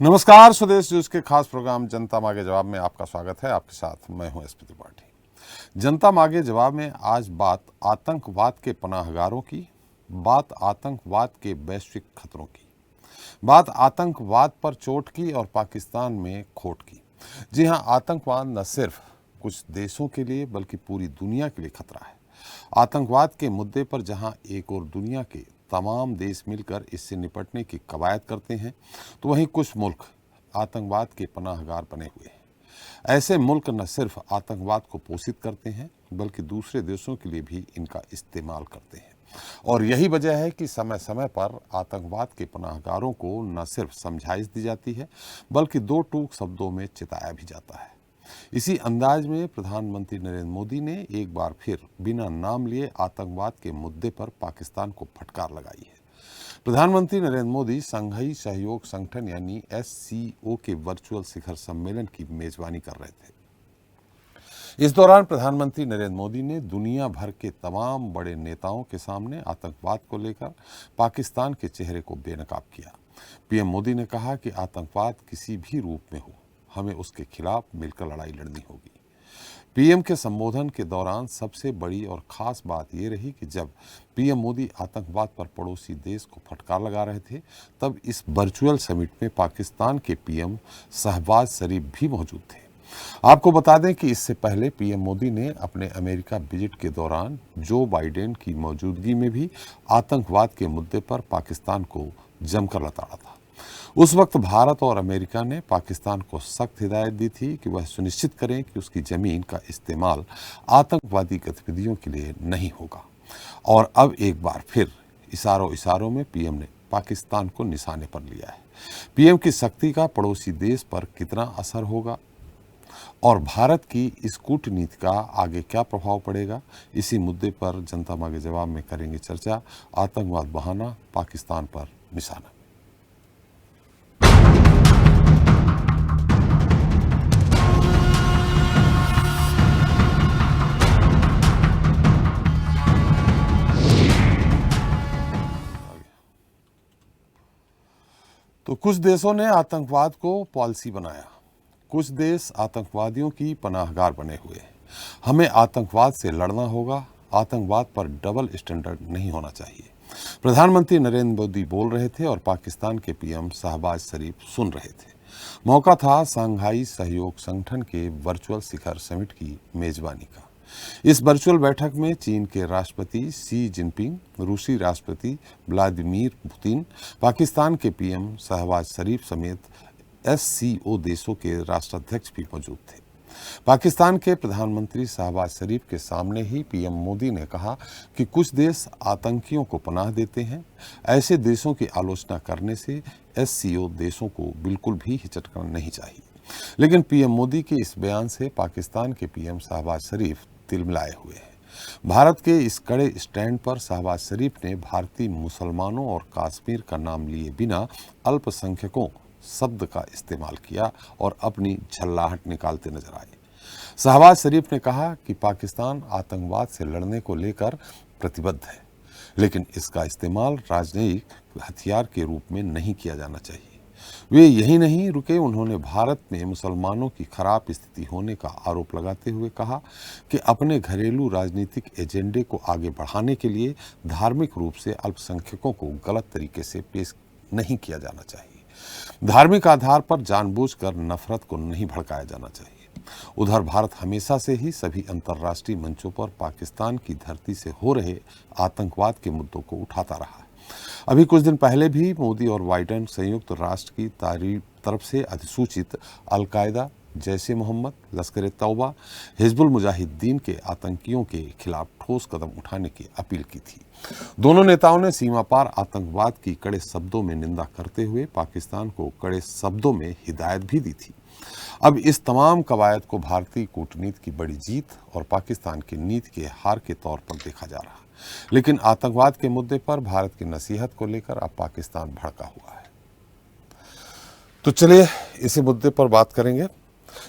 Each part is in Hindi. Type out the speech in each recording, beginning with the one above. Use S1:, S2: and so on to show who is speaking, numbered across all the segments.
S1: नमस्कार, स्वदेश न्यूज के खास प्रोग्राम जनता मांगे जवाब में आपका स्वागत है। आपके साथ मैं हूं एसपी त्रिपाठी। जनता मांगे जवाब में आज बात आतंकवाद के पनाहगारों की, बात आतंकवाद के वैश्विक खतरों की, बात आतंकवाद पर चोट की और पाकिस्तान में खोट की। जी हां, आतंकवाद न सिर्फ कुछ देशों के लिए बल्कि पूरी दुनिया के लिए खतरा है। आतंकवाद के मुद्दे पर जहां एक और दुनिया के तमाम देश मिलकर इससे निपटने की कवायद करते हैं, तो वहीं कुछ मुल्क आतंकवाद के पनाहगार बने हुए हैं। ऐसे मुल्क न सिर्फ आतंकवाद को पोषित करते हैं बल्कि दूसरे देशों के लिए भी इनका इस्तेमाल करते हैं। और यही वजह है कि समय समय पर आतंकवाद के पनाहगारों को न सिर्फ समझाइश दी जाती है बल्कि दो टूक शब्दों में चिताया भी जाता है। इसी अंदाज में प्रधानमंत्री नरेंद्र मोदी ने एक बार फिर बिना नाम लिए आतंकवाद के मुद्दे पर पाकिस्तान को फटकार लगाई है। प्रधानमंत्री नरेंद्र मोदी शंघाई सहयोग संगठन यानी SCO के वर्चुअल शिखर सम्मेलन की मेजबानी कर रहे थे। इस दौरान प्रधानमंत्री नरेंद्र मोदी ने दुनिया भर के तमाम बड़े नेताओं के सामने आतंकवाद को लेकर पाकिस्तान के चेहरे को बेनकाब किया। पीएम मोदी ने कहा कि आतंकवाद किसी भी रूप में हो, हमें उसके खिलाफ मिलकर लड़ाई लड़नी होगी। पीएम के संबोधन के दौरान सबसे बड़ी और खास बात यह रही कि जब पीएम मोदी आतंकवाद पर पड़ोसी देश को फटकार लगा रहे थे, तब इस वर्चुअल समिट में पाकिस्तान के पीएम शहबाज शरीफ भी मौजूद थे। आपको बता दें कि इससे पहले पीएम मोदी ने अपने अमेरिका विजिट के दौरान जो बाइडेन की मौजूदगी में भी आतंकवाद के मुद्दे पर पाकिस्तान को जमकर लताड़ा था। उस वक्त भारत और अमेरिका ने पाकिस्तान को सख्त हिदायत दी थी कि वह सुनिश्चित करें कि उसकी जमीन का इस्तेमाल आतंकवादी गतिविधियों के लिए नहीं होगा। और अब एक बार फिर इशारों में पीएम ने पाकिस्तान को निशाने पर लिया है। पीएम की सख्ती का पड़ोसी देश पर कितना असर होगा और भारत की इस कूटनीति का आगे क्या प्रभाव पड़ेगा, इसी मुद्दे पर जनता मांगे जवाब में करेंगे चर्चा। आतंकवाद बहाना, पाकिस्तान पर निशाना। तो कुछ देशों ने आतंकवाद को पॉलिसी बनाया, कुछ देश आतंकवादियों की पनाहगार बने हुए हैं। हमें आतंकवाद से लड़ना होगा, आतंकवाद पर डबल स्टैंडर्ड नहीं होना चाहिए। प्रधानमंत्री नरेंद्र मोदी बोल रहे थे और पाकिस्तान के पीएम शहबाज शरीफ सुन रहे थे। मौका था शंघाई सहयोग संगठन के वर्चुअल शिखर समिट की मेजबानी का। इस वर्चुअल बैठक में चीन के राष्ट्रपति शी जिनपिंग, रूसी राष्ट्रपति व्लादिमीर पुतिन, पाकिस्तान के पीएम शहबाज शरीफ समेत SCO देशों के राष्ट्राध्यक्ष भी मौजूद थे। पाकिस्तान के प्रधानमंत्री शहबाज शरीफ के सामने ही पीएम मोदी ने कहा कि कुछ देश आतंकियों को पनाह देते हैं। ऐसे देशों की आलोचना करने से SCO देशों को बिल्कुल भी हिचकना नहीं चाहिए। लेकिन पीएम मोदी के इस बयान से पाकिस्तान के पीएम शहबाज शरीफ तिलमिलाए हुए हैं। भारत के इस कड़े स्टैंड पर शहबाज शरीफ ने भारतीय मुसलमानों और कश्मीर का नाम लिए बिना अल्पसंख्यकों शब्द का इस्तेमाल किया और अपनी झल्लाहट निकालते नजर आए। शहबाज शरीफ ने कहा कि पाकिस्तान आतंकवाद से लड़ने को लेकर प्रतिबद्ध है, लेकिन इसका इस्तेमाल राजनयिक हथियार के रूप में नहीं किया जाना चाहिए। वे यही नहीं रुके, उन्होंने भारत में मुसलमानों की खराब स्थिति होने का आरोप लगाते हुए कहा कि अपने घरेलू राजनीतिक एजेंडे को आगे बढ़ाने के लिए धार्मिक रूप से अल्पसंख्यकों को गलत तरीके से पेश नहीं किया जाना चाहिए। धार्मिक आधार पर जानबूझकर नफरत को नहीं भड़काया जाना चाहिए। उधर भारत हमेशा से ही सभी अंतर्राष्ट्रीय मंचों पर पाकिस्तान की धरती से हो रहे आतंकवाद के मुद्दों को उठाता रहा है। अभी कुछ दिन पहले भी मोदी और बाइडेन संयुक्त राष्ट्र की तरफ से अधिसूचित अलकायदा, जैश-ए मोहम्मद, लश्कर-ए-तौबा, हिजबुल मुजाहिदीन के आतंकियों के खिलाफ ठोस कदम उठाने की अपील की थी। दोनों नेताओं ने सीमा पार आतंकवाद की कड़े शब्दों में निंदा करते हुए पाकिस्तान को कड़े शब्दों में हिदायत भी दी थी। अब इस तमाम कवायद को भारतीय कूटनीति की बड़ी जीत और पाकिस्तान की नीति के हार के तौर पर देखा जा रहा है। लेकिन आतंकवाद के मुद्दे पर भारत की नसीहत को लेकर अब पाकिस्तान भड़का हुआ है। तो चलिए इसी मुद्दे पर बात करेंगे,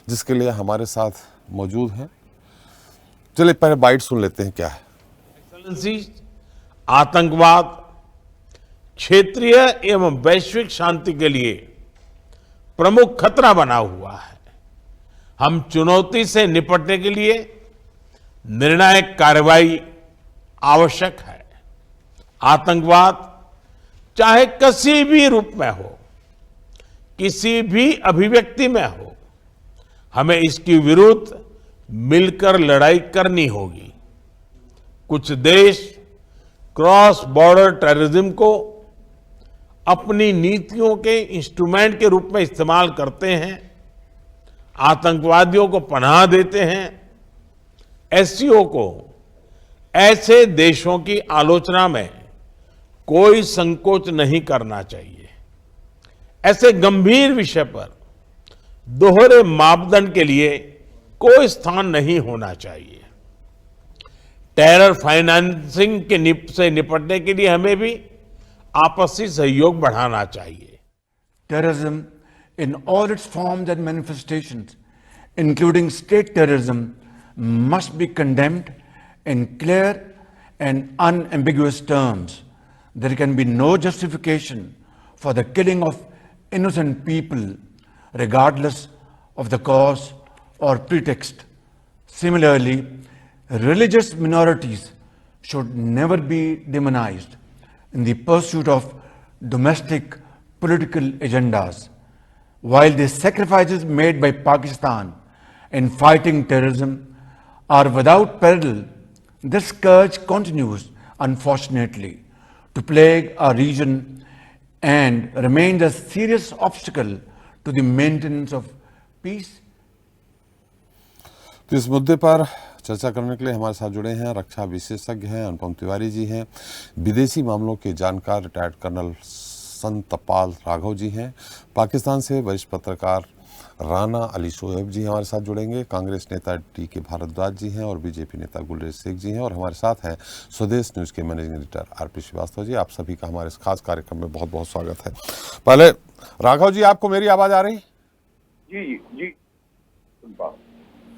S1: जिसके लिए हमारे साथ मौजूद हैं। चलिए पहले बाइट सुन लेते हैं क्या है।
S2: एक्सेलेंसी, आतंकवाद क्षेत्रीय एवं वैश्विक शांति के लिए प्रमुख खतरा बना हुआ है। हम चुनौती से निपटने के लिए निर्णायक कार्रवाई आवश्यक है। आतंकवाद चाहे किसी भी रूप में हो, किसी भी अभिव्यक्ति में हो, हमें इसके विरुद्ध मिलकर लड़ाई करनी होगी। कुछ देश क्रॉस बॉर्डर टेररिज्म को अपनी नीतियों के इंस्ट्रूमेंट के रूप में इस्तेमाल करते हैं, आतंकवादियों को पनाह देते हैं। एससीओ को ऐसे देशों की आलोचना में कोई संकोच नहीं करना चाहिए। ऐसे गंभीर विषय पर दोहरे मापदंड के लिए कोई स्थान नहीं होना चाहिए। टेरर फाइनेंसिंग से निपटने के लिए हमें भी आपसी सहयोग बढ़ाना चाहिए।
S3: Terrorism in all its forms and manifestations, including state terrorism, must be condemned in clear and unambiguous terms. There can be no justification for the killing of innocent people, regardless of the cause or pretext. Similarly, religious minorities should never be demonized in the pursuit of domestic political agendas. While the sacrifices made by Pakistan in fighting terrorism are without parallel, this scourge continues, unfortunately, to plague our region and remains a serious obstacle to the maintenance of peace.
S1: तो इस मुद्दे पर चर्चा करने के लिए हमारे साथ जुड़े हैं रक्षा विशेषज्ञ हैं अनुपम तिवारी जी हैं, विदेशी मामलों के जानकार रिटायर्ड कर्नल संतपाल राघव जी हैं, पाकिस्तान से वरिष्ठ पत्रकार राना अली शोएब जी हमारे साथ जुड़ेंगे, कांग्रेस नेता टी.के. भारद्वाज जी हैं और बीजेपी नेता गुलरेज शेख जी हैं और हमारे साथ हैं स्वदेश न्यूज़ के managing editor RP. Srivastava ji. आप सभी का हमारे इस खास कार्यक्रम में बहुत बहुत स्वागत है। पहले राघव जी, आपको मेरी आवाज़ आ रही?
S4: जी जी जी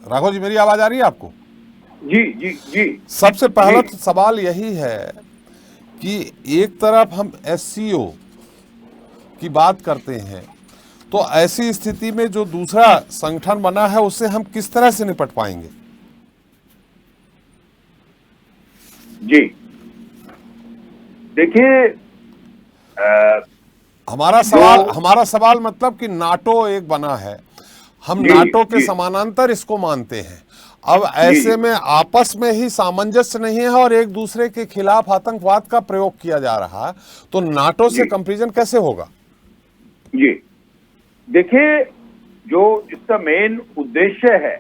S1: राघव जी, मेरी आवाज़ आ रही है आपको?
S4: जी जी जी।
S1: सबसे पहला तो सवाल यही है कि एक तरफ हम एससीओ की बात करते हैं, तो ऐसी स्थिति में जो दूसरा संगठन बना है उससे हम किस तरह से निपट पाएंगे?
S4: जी देखिए,
S1: हमारा सवाल मतलब कि नाटो एक बना है, हम नाटो के समानांतर इसको मानते हैं। अब ऐसे में आपस में ही सामंजस्य नहीं है और एक दूसरे के खिलाफ आतंकवाद का प्रयोग किया जा रहा है, तो नाटो से कंपैरिजन कैसे होगा?
S4: जी देखिए, जो इसका मेन उद्देश्य है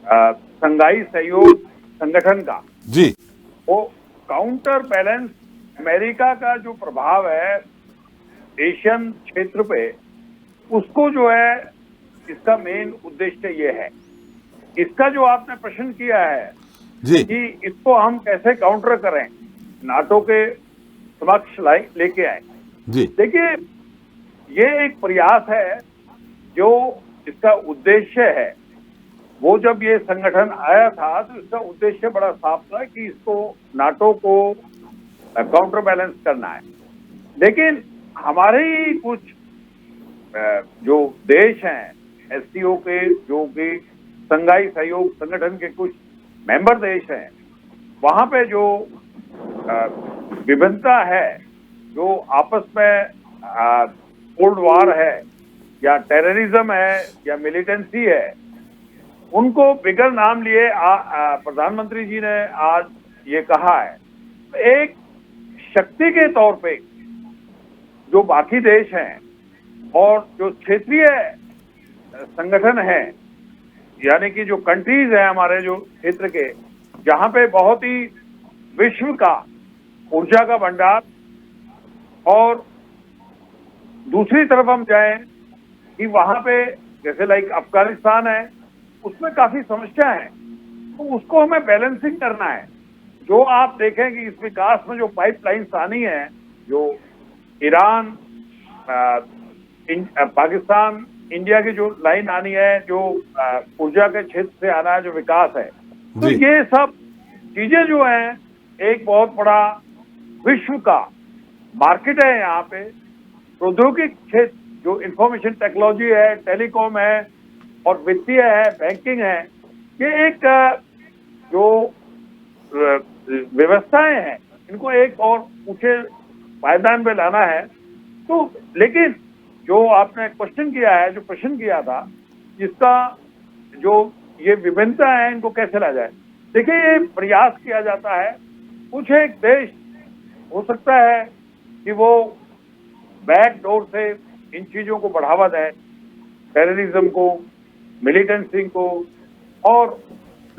S4: संघाई सहयोग संगठन का,
S1: जी,
S4: वो काउंटर बैलेंस अमेरिका का जो प्रभाव है एशियन क्षेत्र पे, उसको जो है इसका मेन उद्देश्य ये है। इसका जो आपने प्रश्न किया है
S1: जी,
S4: कि इसको हम कैसे काउंटर करें, नाटो के समक्ष लेके आए।
S1: जी,
S4: देखिए, ये एक प्रयास है, जो इसका उद्देश्य है, वो जब ये संगठन आया था तो इसका उद्देश्य बड़ा साफ था कि इसको नाटो को काउंटर बैलेंस करना है। लेकिन हमारे ही कुछ जो देश हैं एससीओ के, जो कि संघाई सहयोग संगठन के कुछ मेंबर देश हैं, वहां पे जो विभिन्नता है, जो आपस में कोल्ड वार है या टेररिज्म है या मिलिटेंसी है, उनको बिगर नाम लिए प्रधानमंत्री जी ने आज ये कहा है। एक शक्ति के तौर पे जो बाकी देश हैं और जो क्षेत्रीय संगठन है, यानी कि जो कंट्रीज हैं हमारे जो क्षेत्र के, जहां पे बहुत ही विश्व का ऊर्जा का भंडार, और दूसरी तरफ हम जाएं कि वहां पे जैसे लाइक अफगानिस्तान है, उसमें काफी समस्या है, तो उसको हमें बैलेंसिंग करना है। जो आप देखें कि इस विकास में जो पाइपलाइंस आनी है, जो ईरान, पाकिस्तान, इंडिया की जो लाइन आनी है, जो ऊर्जा के क्षेत्र से आना है, जो विकास है, तो ये सब चीजें जो हैं, एक बहुत बड़ा विश्व का मार्केट है। यहाँ पे प्रौद्योगिक क्षेत्र जो इंफॉर्मेशन टेक्नोलॉजी है, टेलीकॉम है और वित्तीय है, बैंकिंग है, ये एक जो व्यवस्थाएं हैं इनको एक और ऊंचे पायदान पे लाना है। तो लेकिन जो आपने क्वेश्चन किया है, जो प्रश्न किया था, इसका जो ये विभिन्नता है इनको कैसे ला जाए, देखिए ये प्रयास किया जाता है। कुछ एक देश हो सकता है कि वो बैक डोर से इन चीजों को बढ़ावा दें, टेररिज्म को, मिलिटेंसी को और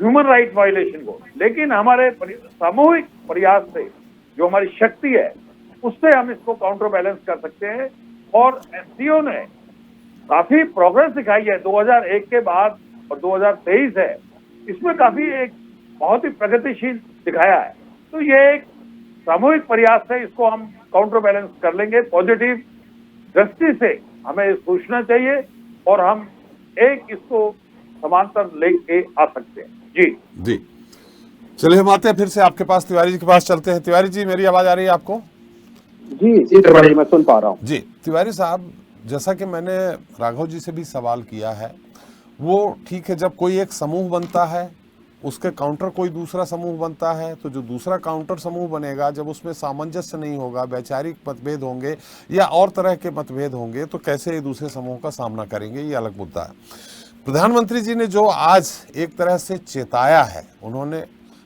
S4: ह्यूमन राइट वायलेशन को, लेकिन हमारे सामूहिक प्रयास से जो हमारी शक्ति है उससे हम इसको काउंटर बैलेंस कर सकते हैं। और एससीओ ने काफी प्रोग्रेस दिखाई है 2001 के बाद, और 2023 है, इसमें काफी एक बहुत ही प्रगतिशील दिखाया है। तो ये एक सामूहिक प्रयास है, इसको हम काउंटर बैलेंस कर लेंगे। पॉजिटिव दृष्टि से हमें सोचना चाहिए और हम एक इसको समांतर लेके आ सकते हैं। जी
S1: जी, चलिए हम आते हैं फिर से आपके पास, तिवारी जी के पास चलते हैं। तिवारी जी, मेरी आवाज आ रही है आपको?
S5: जी जी त्रिपाठी, मैं सुन पा रहा हूँ।
S1: जी तिवारी साहब, जैसा कि मैंने राघव जी से भी सवाल किया है, वो ठीक है, जब कोई एक समूह बनता है उसके काउंटर कोई दूसरा समूह बनता है, तो जो दूसरा काउंटर समूह बनेगा जब उसमें सामंजस्य नहीं होगा, वैचारिक मतभेद होंगे या और तरह के मतभेद होंगे, तो कैसे ये दूसरे समूह का सामना करेंगे, ये अलग मुद्दा है। प्रधानमंत्री जी ने जो आज एक तरह से चेताया है, उन्होंने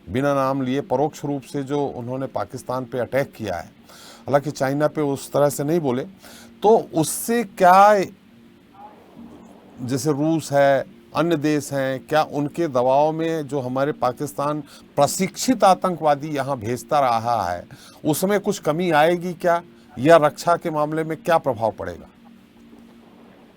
S1: बिना नाम लिए परोक्ष रूप से जो उन्होंने पाकिस्तान पे अटैक किया है, हालांकि चाइना पे उस तरह से नहीं बोले, तो उससे क्या, जैसे रूस है, अन्य देश हैं, क्या उनके दबाव में जो हमारे पाकिस्तान प्रशिक्षित आतंकवादी यहाँ भेजता रहा है उसमें कुछ कमी आएगी क्या, या रक्षा के मामले में क्या प्रभाव पड़ेगा?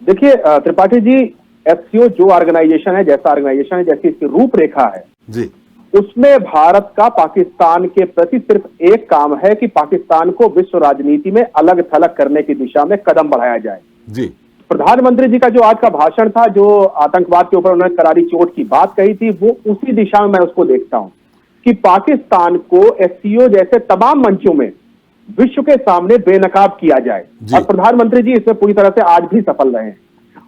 S5: देखिए त्रिपाठी जी, एससीओ जो ऑर्गेनाइजेशन है, जैसा ऑर्गेनाइजेशन है, जैसी इसकी रूपरेखा है
S1: जी,
S5: उसमें भारत का पाकिस्तान के प्रति सिर्फ एक काम है कि पाकिस्तान को विश्व राजनीति में अलग थलग करने की दिशा में कदम बढ़ाया जाए।
S1: जी,
S5: प्रधानमंत्री जी का जो आज का भाषण था, जो आतंकवाद के ऊपर उन्होंने करारी चोट की बात कही थी, वो उसी दिशा में मैं उसको देखता हूं कि पाकिस्तान को एससीओ जैसे तमाम मंचों में विश्व के सामने बेनकाब किया जाए, और प्रधानमंत्री जी इसमें पूरी तरह से आज भी सफल रहे हैं।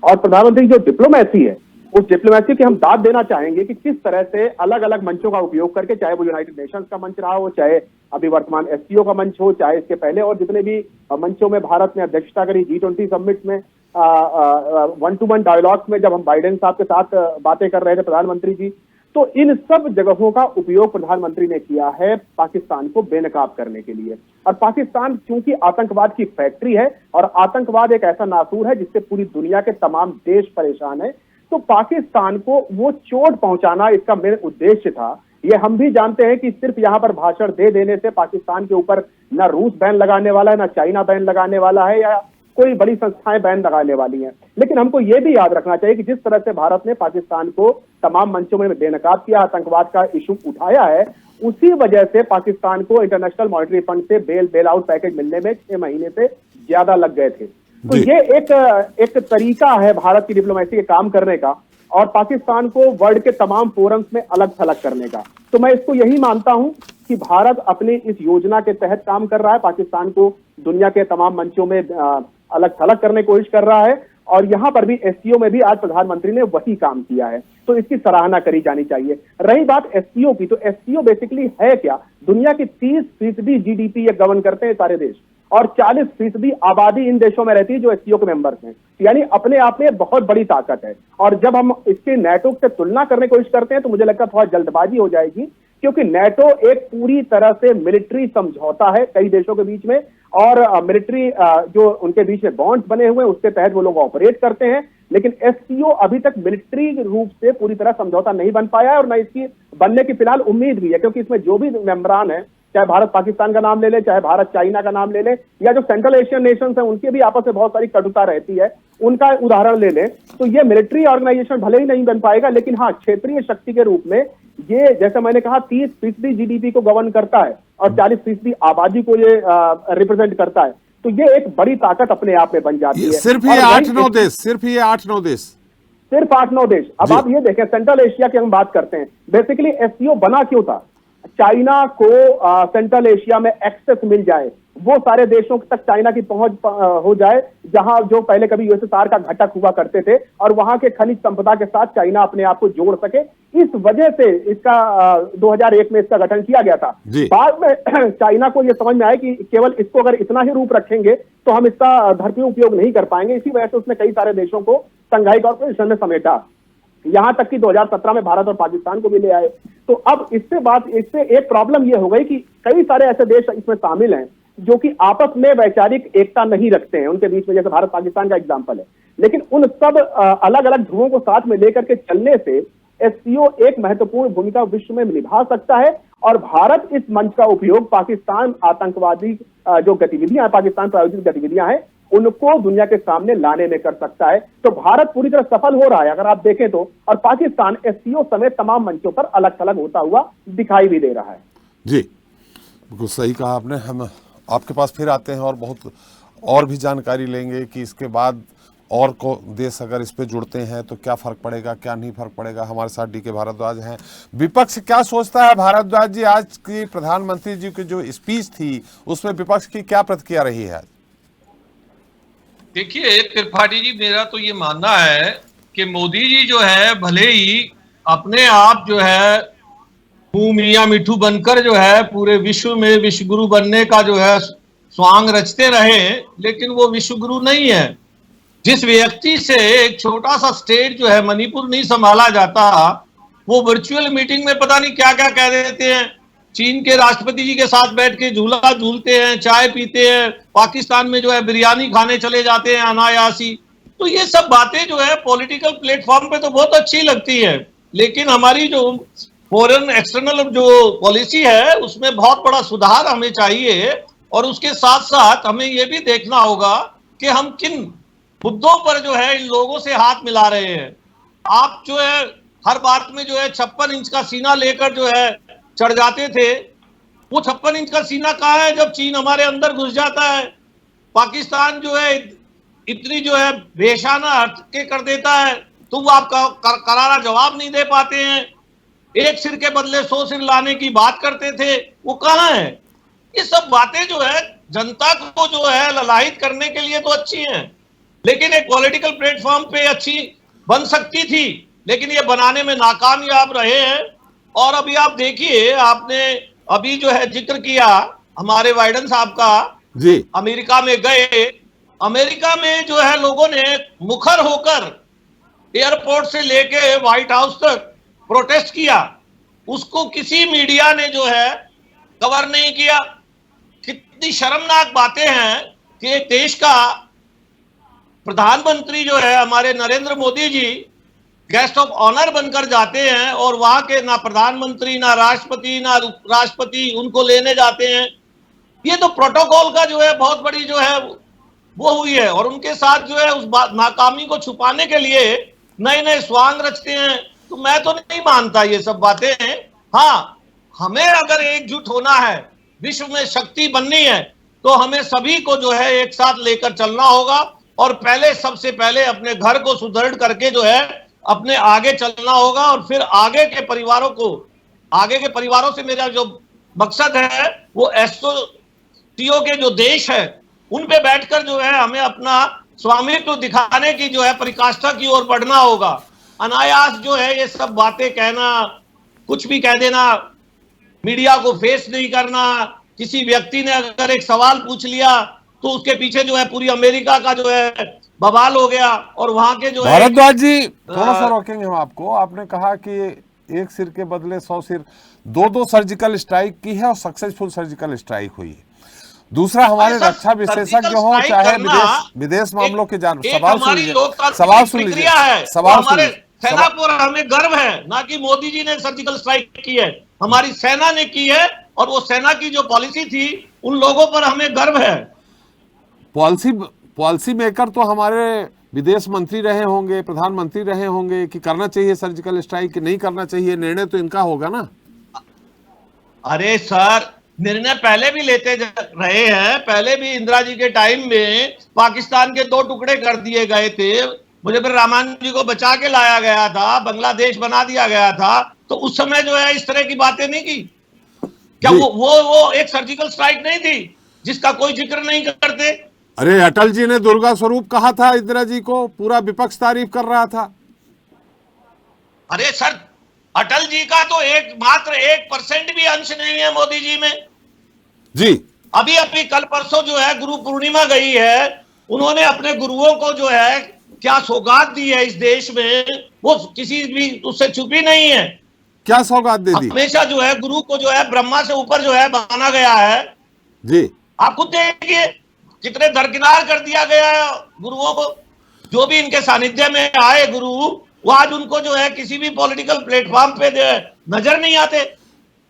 S5: और प्रधानमंत्री की जो डिप्लोमेसी है, उस डिप्लोमेसी की हम दाद देना चाहेंगे कि किस तरह से अलग अलग मंचों का उपयोग करके, चाहे वो यूनाइटेड नेशंस का मंच रहा हो, चाहे अभी वर्तमान एससीओ का मंच हो, चाहे इसके पहले और जितने भी मंचों में भारत ने अध्यक्षता करी, G20 समिट में, 1-to-1 डायलॉग्स में, जब हम बाइडेन साहब के साथ बातें कर रहे थे प्रधानमंत्री जी, तो इन सब जगहों का उपयोग प्रधानमंत्री ने किया है पाकिस्तान को बेनकाब करने के लिए। और पाकिस्तान चूंकि आतंकवाद की फैक्ट्री है और आतंकवाद एक ऐसा नासूर है जिससे पूरी दुनिया के तमाम देश परेशान है, तो पाकिस्तान को वो चोट पहुंचाना इसका मेन उद्देश्य था। ये हम भी जानते हैं कि सिर्फ यहां पर भाषण दे देने से पाकिस्तान के ऊपर ना रूस बैन लगाने वाला है, ना चाइना बैन लगाने वाला है, या कोई बड़ी संस्थाएं बैन लगाने वाली हैं। लेकिन हमको ये भी याद रखना चाहिए कि जिस तरह से भारत ने पाकिस्तान को तमाम मंचों में बेनकाब किया, आतंकवाद का इशू उठाया है, उसी वजह से पाकिस्तान को इंटरनेशनल मॉनेटरी फंड से बेल आउट पैकेज मिलने में 6 महीने से ज्यादा लग गए थे। तो ये एक तरीका है भारत की डिप्लोमेसी के काम करने का और पाकिस्तान को वर्ल्ड के तमाम फोरम्स में अलग थलग करने का। तो मैं इसको यही मानता हूं कि भारत अपनी इस योजना के तहत काम कर रहा है, पाकिस्तान को दुनिया के तमाम मंचों में अलग थलग करने की कोशिश कर रहा है, और यहां पर भी एससीओ में भी आज प्रधानमंत्री ने वही काम किया है, तो इसकी सराहना करी जानी चाहिए। रही बात एससीओ की, तो एससीओ बेसिकली है क्या? दुनिया की 30% जीडीपी ये गवर्न करते हैं सारे देश, और 40% आबादी इन देशों में रहती है जो एससीओ के मेंबर्स हैं, यानी अपने आप में बहुत बड़ी ताकत है। और जब हम इसके नेटो से तुलना करने की कोशिश करते हैं तो मुझे लगता है थोड़ा जल्दबाजी हो जाएगी, क्योंकि नेटो एक पूरी तरह से मिलिट्री समझौता है कई देशों के बीच में, और मिलिट्री जो उनके बीच में बॉन्ड्स बने हुए हैं उसके तहत वो लोग ऑपरेट करते हैं। लेकिन एससीओ अभी तक मिलिट्री रूप से पूरी तरह समझौता नहीं बन पाया है, और न इसकी बनने की फिलहाल उम्मीद भी है, क्योंकि इसमें जो भी मेंबरान है, चाहे भारत पाकिस्तान का नाम ले ले, चाहे भारत चाइना का नाम ले ले, या जो सेंट्रल एशियन नेशंस हैं उनके भी आपस में बहुत सारी कटुता रहती है, उनका उदाहरण ले लें, तो ये मिलिट्री ऑर्गेनाइजेशन भले ही नहीं बन पाएगा, लेकिन हाँ क्षेत्रीय शक्ति के रूप में ये, जैसे मैंने कहा, 30% जीडीपी को गवर्न करता है और 40% आबादी को ये रिप्रेजेंट करता है, तो ये एक बड़ी ताकत अपने आप में बन जाती है।
S1: सिर्फ ये 8-9 देश, सिर्फ 8-9 देश।
S5: अब आप ये देखें, सेंट्रल एशिया की हम बात करते हैं, बेसिकली एससीओ बना क्यों था? चाइना को सेंट्रल एशिया में एक्सेस मिल जाए, वो सारे देशों तक चाइना की पहुंच हो जाए जहां जो पहले कभी यूएसएसआर का घटक हुआ करते थे, और वहां के खनिज संपदा के साथ चाइना अपने आप को जोड़ सके। इस वजह से इसका 2001 में इसका गठन किया गया था। बाद में चाइना को यह समझ में आया कि केवल इसको अगर इतना ही रूप रखेंगे तो हम इसका धरती उपयोग नहीं कर पाएंगे। इसी वजह से उसने कई सारे देशों को शंघाई कॉर्पोरेशन में समेटा, यहां तक कि 2017 में भारत और पाकिस्तान को भी ले आए। तो अब इससे एक प्रॉब्लम यह हो गई कि कई सारे ऐसे देश इसमें शामिल हैं जो कि आपस में वैचारिक एकता नहीं रखते हैं उनके बीच में, जैसे भारत पाकिस्तान का एग्जांपल है। लेकिन उन सब अलग अलग ध्रुवों को साथ में लेकर के चलने से एससीओ एक महत्वपूर्ण भूमिका विश्व में निभा सकता है, और भारत इस मंच का उपयोग पाकिस्तान आतंकवादी जो गतिविधियां, पाकिस्तान प्रायोजित गतिविधियां हैं, उनको दुनिया के सामने लाने में कर सकता है। तो भारत पूरी तरह सफल हो रहा है अगर आप देखें तो, और पाकिस्तान एससीओ समेत तमाम मंचों पर अलग थलग होता हुआ दिखाई भी दे रहा है।
S1: जी बिल्कुल सही कहा आपने। हम आपके पास फिर आते हैं और बहुत और भी जानकारी लेंगे कि इसके बाद और को देश अगर इस पे जुड़ते हैं तो क्या फर्क पड़ेगा, क्या नहीं फर्क पड़ेगा। हमारे साथ डीके भारद्वाज हैं। विपक्ष क्या सोचता है भारद्वाज जी? आज की प्रधानमंत्री जी की जो स्पीच थी उसमें विपक्ष की क्या प्रतिक्रिया रही है?
S6: देखिए त्रिपाठी जी, मेरा तो ये मानना है कि मोदी जी जो है भले ही अपने आप जो है मुंह मियां मिठू बनकर जो है पूरे विश्व में विश्व गुरु बनने का जो है स्वांग रचते रहे, लेकिन वो विश्व गुरु नहीं है। जिस व्यक्ति से एक छोटा सा स्टेट जो है मणिपुर नहीं संभाला जाता, वो वर्चुअल मीटिंग में पता नहीं क्या क्या कह देते हैं। चीन के राष्ट्रपति जी के साथ बैठ के झूला झूलते हैं, चाय पीते हैं, पाकिस्तान में जो है बिरयानी खाने चले जाते हैं अनायासी। तो ये सब बातें जो है पॉलिटिकल प्लेटफॉर्म पे तो बहुत अच्छी लगती है, लेकिन हमारी जो फॉरेन एक्सटर्नल जो पॉलिसी है उसमें बहुत बड़ा सुधार हमें चाहिए। और उसके साथ साथ हमें ये भी देखना होगा कि हम किन मुद्दों पर जो है इन लोगों से हाथ मिला रहे हैं। आप जो है हर बात में जो है 56 इंच का सीना लेकर जो है चढ़ जाते थे। वो 56 इंच का सीना कहाँ है जब चीन हमारे अंदर घुस जाता है? पाकिस्तान जो है इतनी जो है बेशाना हटके कर देता है तो वो आपका करारा जवाब नहीं दे पाते हैं। एक सिर के बदले 100 सिर लाने की बात करते थे, वो कहाँ है? ये सब बातें जो है जनता को जो है ललायित करने के लिए तो अच्छी हैं, लेकिन एक पॉलिटिकल प्लेटफॉर्म पे अच्छी बन सकती थी, लेकिन ये बनाने में नाकामयाब रहे हैं। और अभी आप देखिए, आपने अभी जो है जिक्र किया हमारे बाइडेन साहब का, जी अमेरिका में गए। अमेरिका में जो है लोगों ने मुखर होकर एयरपोर्ट से लेके व्हाइट हाउस तक प्रोटेस्ट किया, उसको किसी मीडिया ने जो है कवर नहीं किया। कितनी शर्मनाक बातें हैं कि एक देश का प्रधानमंत्री जो है हमारे Narendra Modi ji guest of honour बनकर जाते हैं और वहां के ना प्रधानमंत्री ना राष्ट्रपति उनको लेने जाते हैं। ये तो प्रोटोकॉल का जो है बहुत बड़ी जो है वो हुई है, और उनके साथ जो है उस नाकामी को छुपाने के लिए नए नए स्वांग रचते हैं। तो मैं तो नहीं मानता ये सब बातें। हाँ, हमें अगर एकजुट होना है, विश्व में शक्ति बननी है, तो हमें सभी को जो है एक साथ लेकर चलना होगा, और पहले सबसे पहले अपने घर को सुदृढ़ करके जो है अपने आगे चलना होगा, और फिर आगे के परिवारों से मेरा जो मकसद है वो एससीओ के जो देश है उन पे बैठकर जो है हमें अपना स्वामित्व दिखाने की जो है परिकाष्ठा की ओर बढ़ना होगा। अनायास जो है ये सब बातें कहना, कुछ भी कह देना, मीडिया को फेस नहीं करना, किसी व्यक्ति ने अगर एक सवाल पूछ लिया तो उसके पीछे जो है पूरी अमेरिका का जो है बवाल हो गया, और वहां के जो है
S1: भारद्वाज जी थोड़ा सा रोकेंगे हम आपको। आपने कहा कि एक सिर के बदले 100 सिर, दो सर्जिकल स्ट्राइक की है और सक्सेसफुल सर्जिकल स्ट्राइक हुई है। दूसरा, हमारे रक्षा विशेषज्ञ हो चाहे विदेश मामलों के सवाल सुन लीजिए।
S6: सेना पर हमें गर्व है, ना कि मोदी जी ने सर्जिकल स्ट्राइक की है, हमारी सेना ने की है, और वो सेना की जो पॉलिसी थी उन लोगों पर हमें गर्व है।
S1: पॉलिसी मेकर तो हमारे विदेश मंत्री रहे होंगे, प्रधानमंत्री रहे होंगे कि करना चाहिए सर्जिकल स्ट्राइक कि नहीं करना चाहिए, निर्णय तो इनका होगा ना।
S6: अरे सर, निर्णय पहले भी लेते रहे हैं। पहले भी इंदिरा जी के टाइम में पाकिस्तान के 2 टुकड़े कर दिए गए थे, मुझे फिर रामान जी को बचा के लाया गया था, बांग्लादेश बना दिया गया था, तो उस समय जो है इस तरह की बातें नहीं की। क्या
S1: जी।
S6: वो एक सर्जिकल स्ट्राइक नहीं थी जिसका कोई जिक्र नहीं करते?
S1: अरे अटल जी ने दुर्गा स्वरूप कहा था इंदिरा जी को, पूरा विपक्ष तारीफ कर रहा था।
S6: अरे सर, अटल जी का तो मात्र 1% भी अंश नहीं है मोदी जी में।
S1: जी।
S6: अभी अभी कल परसों जो है गुरु पूर्णिमा गई है, उन्होंने अपने गुरुओं को जो है क्या सौगात दी है इस देश में, वो किसी भी उससे छुपी नहीं है।
S1: क्या सौगात दे दी?
S6: हमेशा जो है गुरु को जो है ब्रह्मा से ऊपर जो है माना गया है।
S1: जी।
S6: आप खुद देखिए कितने दरकिनार कर दिया गया है गुरुओं को। जो भी इनके सानिध्य में आए गुरु, वो आज उनको जो है किसी भी पॉलिटिकल प्लेटफॉर्म पे नजर नहीं आते।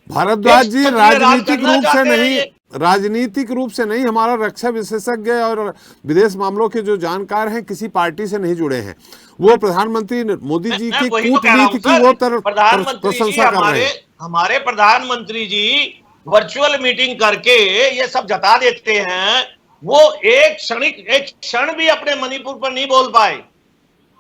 S1: भारद्वाज जी,
S6: देश पर ये राज
S1: राजनीतिक
S6: करना
S1: रूप से
S6: चाहते हैं
S1: नहीं,
S6: ये।
S1: राजनीतिक रूप से नहीं, हमारा रक्षा विशेषज्ञ और विदेश मामलों के जो जानकार हैं किसी पार्टी से नहीं जुड़े हैं, वो प्रधानमंत्री मोदी जी
S6: मैं
S1: की
S6: वही तो कह रहा हूं
S1: कूटनीति
S6: सर,
S1: की वो
S6: प्रधानमंत्री जी
S1: प्रशंसा कर रहे हैं।
S6: हमारे प्रधानमंत्री जी वर्चुअल मीटिंग करके ये सब जता देते हैं। वो एक क्षण भी अपने मणिपुर पर नहीं बोल पाए।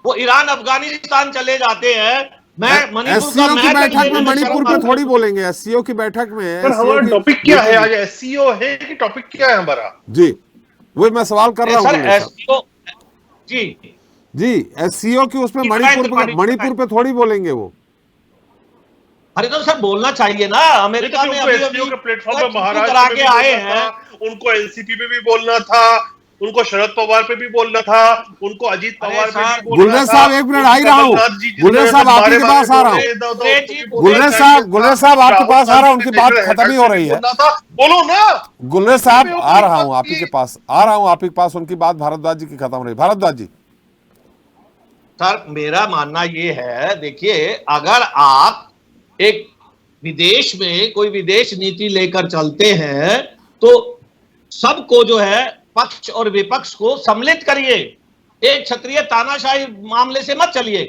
S6: वो ईरान अफगानिस्तान चले जाते हैं। मैं मणिपुर का
S1: एससीओ की
S6: मैच
S1: बैठक में
S6: देखने में
S1: मणिपुर
S6: शर्म
S1: पे
S6: आती
S1: थोड़ी
S6: है।
S1: बोलेंगे। एससीओ की बैठक में
S7: पर हमारा
S1: SCO की
S7: टॉपिक क्या है
S1: मीटिंग-
S7: आज? एससीओ है कि टॉपिक क्या है हमारा?
S1: जी, वही मैं सवाल कर रहा हूँ
S6: सर
S1: गुल्ले साहब।
S6: एससीओ जी
S1: जी, एससीओ की उसमें मणिपुर पे थोड़ी बोलेंगे वो।
S6: अरे तो सर बोलना चाहिए ना। अमेरिका में
S7: उनको
S6: अभी
S7: एससीओ के प्लेटफॉर्म पे
S6: करा
S7: महाराष्ट्र में
S6: के
S7: भी
S6: आए
S7: बोलना
S6: हैं।
S7: था, उनको एनसीपी पे भी बोलना था, उनको शरद पवार पे भी बोलना था, उनको अजीत पवार पे भी बोलना
S1: गुलरेज
S7: था।
S1: साहब एक मिनट, आ ही रहा हूँ। गुलरेज साहब आप ही के पास आ रहा हूँ। गुलरेज साहब आपके पास आ रहा हूँ, उनकी बात खत्म ही हो रही है।
S7: बोलो ना
S1: गुलरेज साहब आ रहा हूँ आप ही के पास, उनकी बात भारद्वाज जी की खत्म हो रही। भारद्वाज जी।
S6: सर मेरा मानना ये है, देखिए अगर आप एक विदेश में कोई विदेश नीति लेकर चलते हैं तो सबको जो है पक्ष और विपक्ष को सम्मिलित करिए। एक क्षत्रिय तानाशाही मामले से मत चलिए।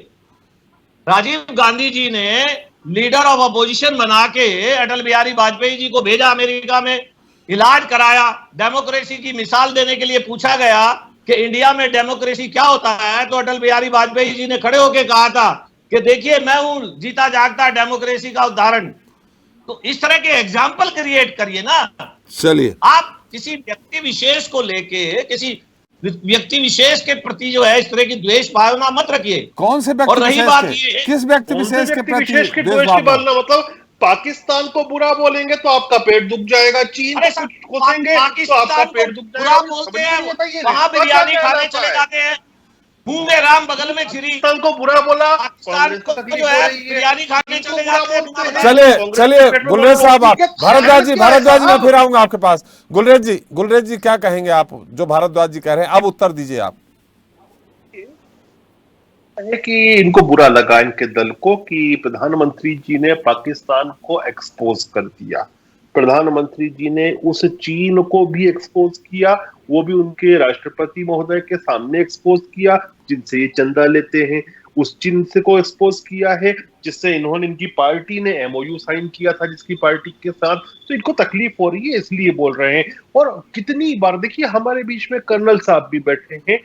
S6: राजीव गांधी जी ने लीडर ऑफ अपोजिशन बना के अटल बिहारी वाजपेयी जी को भेजा अमेरिका में, इलाज कराया। डेमोक्रेसी की मिसाल देने के लिए पूछा गया कि इंडिया में डेमोक्रेसी क्या होता है, तो अटल बिहारी वाजपेयी जी ने खड़े होकर कहा था कि देखिए मैं हूं जीता जागता डेमोक्रेसी का उदाहरण। तो इस तरह के एग्जाम्पल क्रिएट करिए ना।
S1: चलिए,
S6: आप किसी व्यक्ति विशेष को लेके, किसी व्यक्ति विशेष के प्रति जो है इस तरह की द्वेष भावना मत रखिए।
S1: कौन से
S6: और
S1: व्यक्ति
S6: रही
S1: विशेष
S6: बात
S1: के?
S6: ये
S1: किस व्यक्ति विशेष के प्रति
S7: विशेष के
S1: देश
S7: द्वेष की
S1: भावना?
S7: भावना मतलब पाकिस्तान को बुरा बोलेंगे तो आपका पेट दुख जाएगा, चीन
S6: अरे
S7: को
S6: सर,
S7: कुछ कोसेंगे तो
S6: पाकिस्तान
S7: आपका
S6: को
S7: पेट दुख
S6: बुरा
S7: जाएगा।
S6: बोलते
S7: समझ
S6: हैं,
S7: नहीं आता ये
S6: वहां
S7: रिश्ता
S6: बिरयानी
S7: क्या
S6: खाने
S7: कहलाता
S6: चले
S7: है?
S6: जाते हैं, मुंह में राम बगल में छिरी।
S7: पाकिस्तान को बुरा बोला,
S6: पाकिस्तान
S7: कांग्रेस
S6: को
S7: को तकलीफ
S6: जो
S7: हो
S6: है
S7: रही है,
S6: बिरयानी खाने
S7: चीन
S6: चले
S7: को बुरा
S6: जाते हैं।
S7: बोलते हैं।
S1: चलिए
S7: कांग्रेस
S1: चलिए
S7: के पेट में
S1: गुलरेज साहब, आप
S7: ठीक है,
S1: भारद्वाज जी
S7: क्या है
S1: मैं
S7: साहब?
S1: फिर आऊंगा आपके पास। गुलरेज जी क्या कहेंगे आप जो भारद्वाज जी कह रहे हैं? अब उत्तर दीजिए आप।
S7: है कि इनको बुरा लगा, इनके दल को, कि प्रधानमंत्री जी ने पाकिस्तान को एक्सपोज कर दिया। प्रधानमंत्री जी ने उस चीन को भी एक्सपोज किया, वो भी उनके राष्ट्रपति महोदय के सामने एक्सपोज किया जिनसे ये चंदा लेते हैं। उस चीन से को एक्सपोज किया है जिससे इनकी पार्टी ने एमओयू साइन किया था जिसकी पार्टी के साथ। तो इनको तकलीफ हो रही है इसलिए बोल रहे हैं। और कितनी बार देखिए हमारे बीच में कर्नल साहब भी बैठे हैं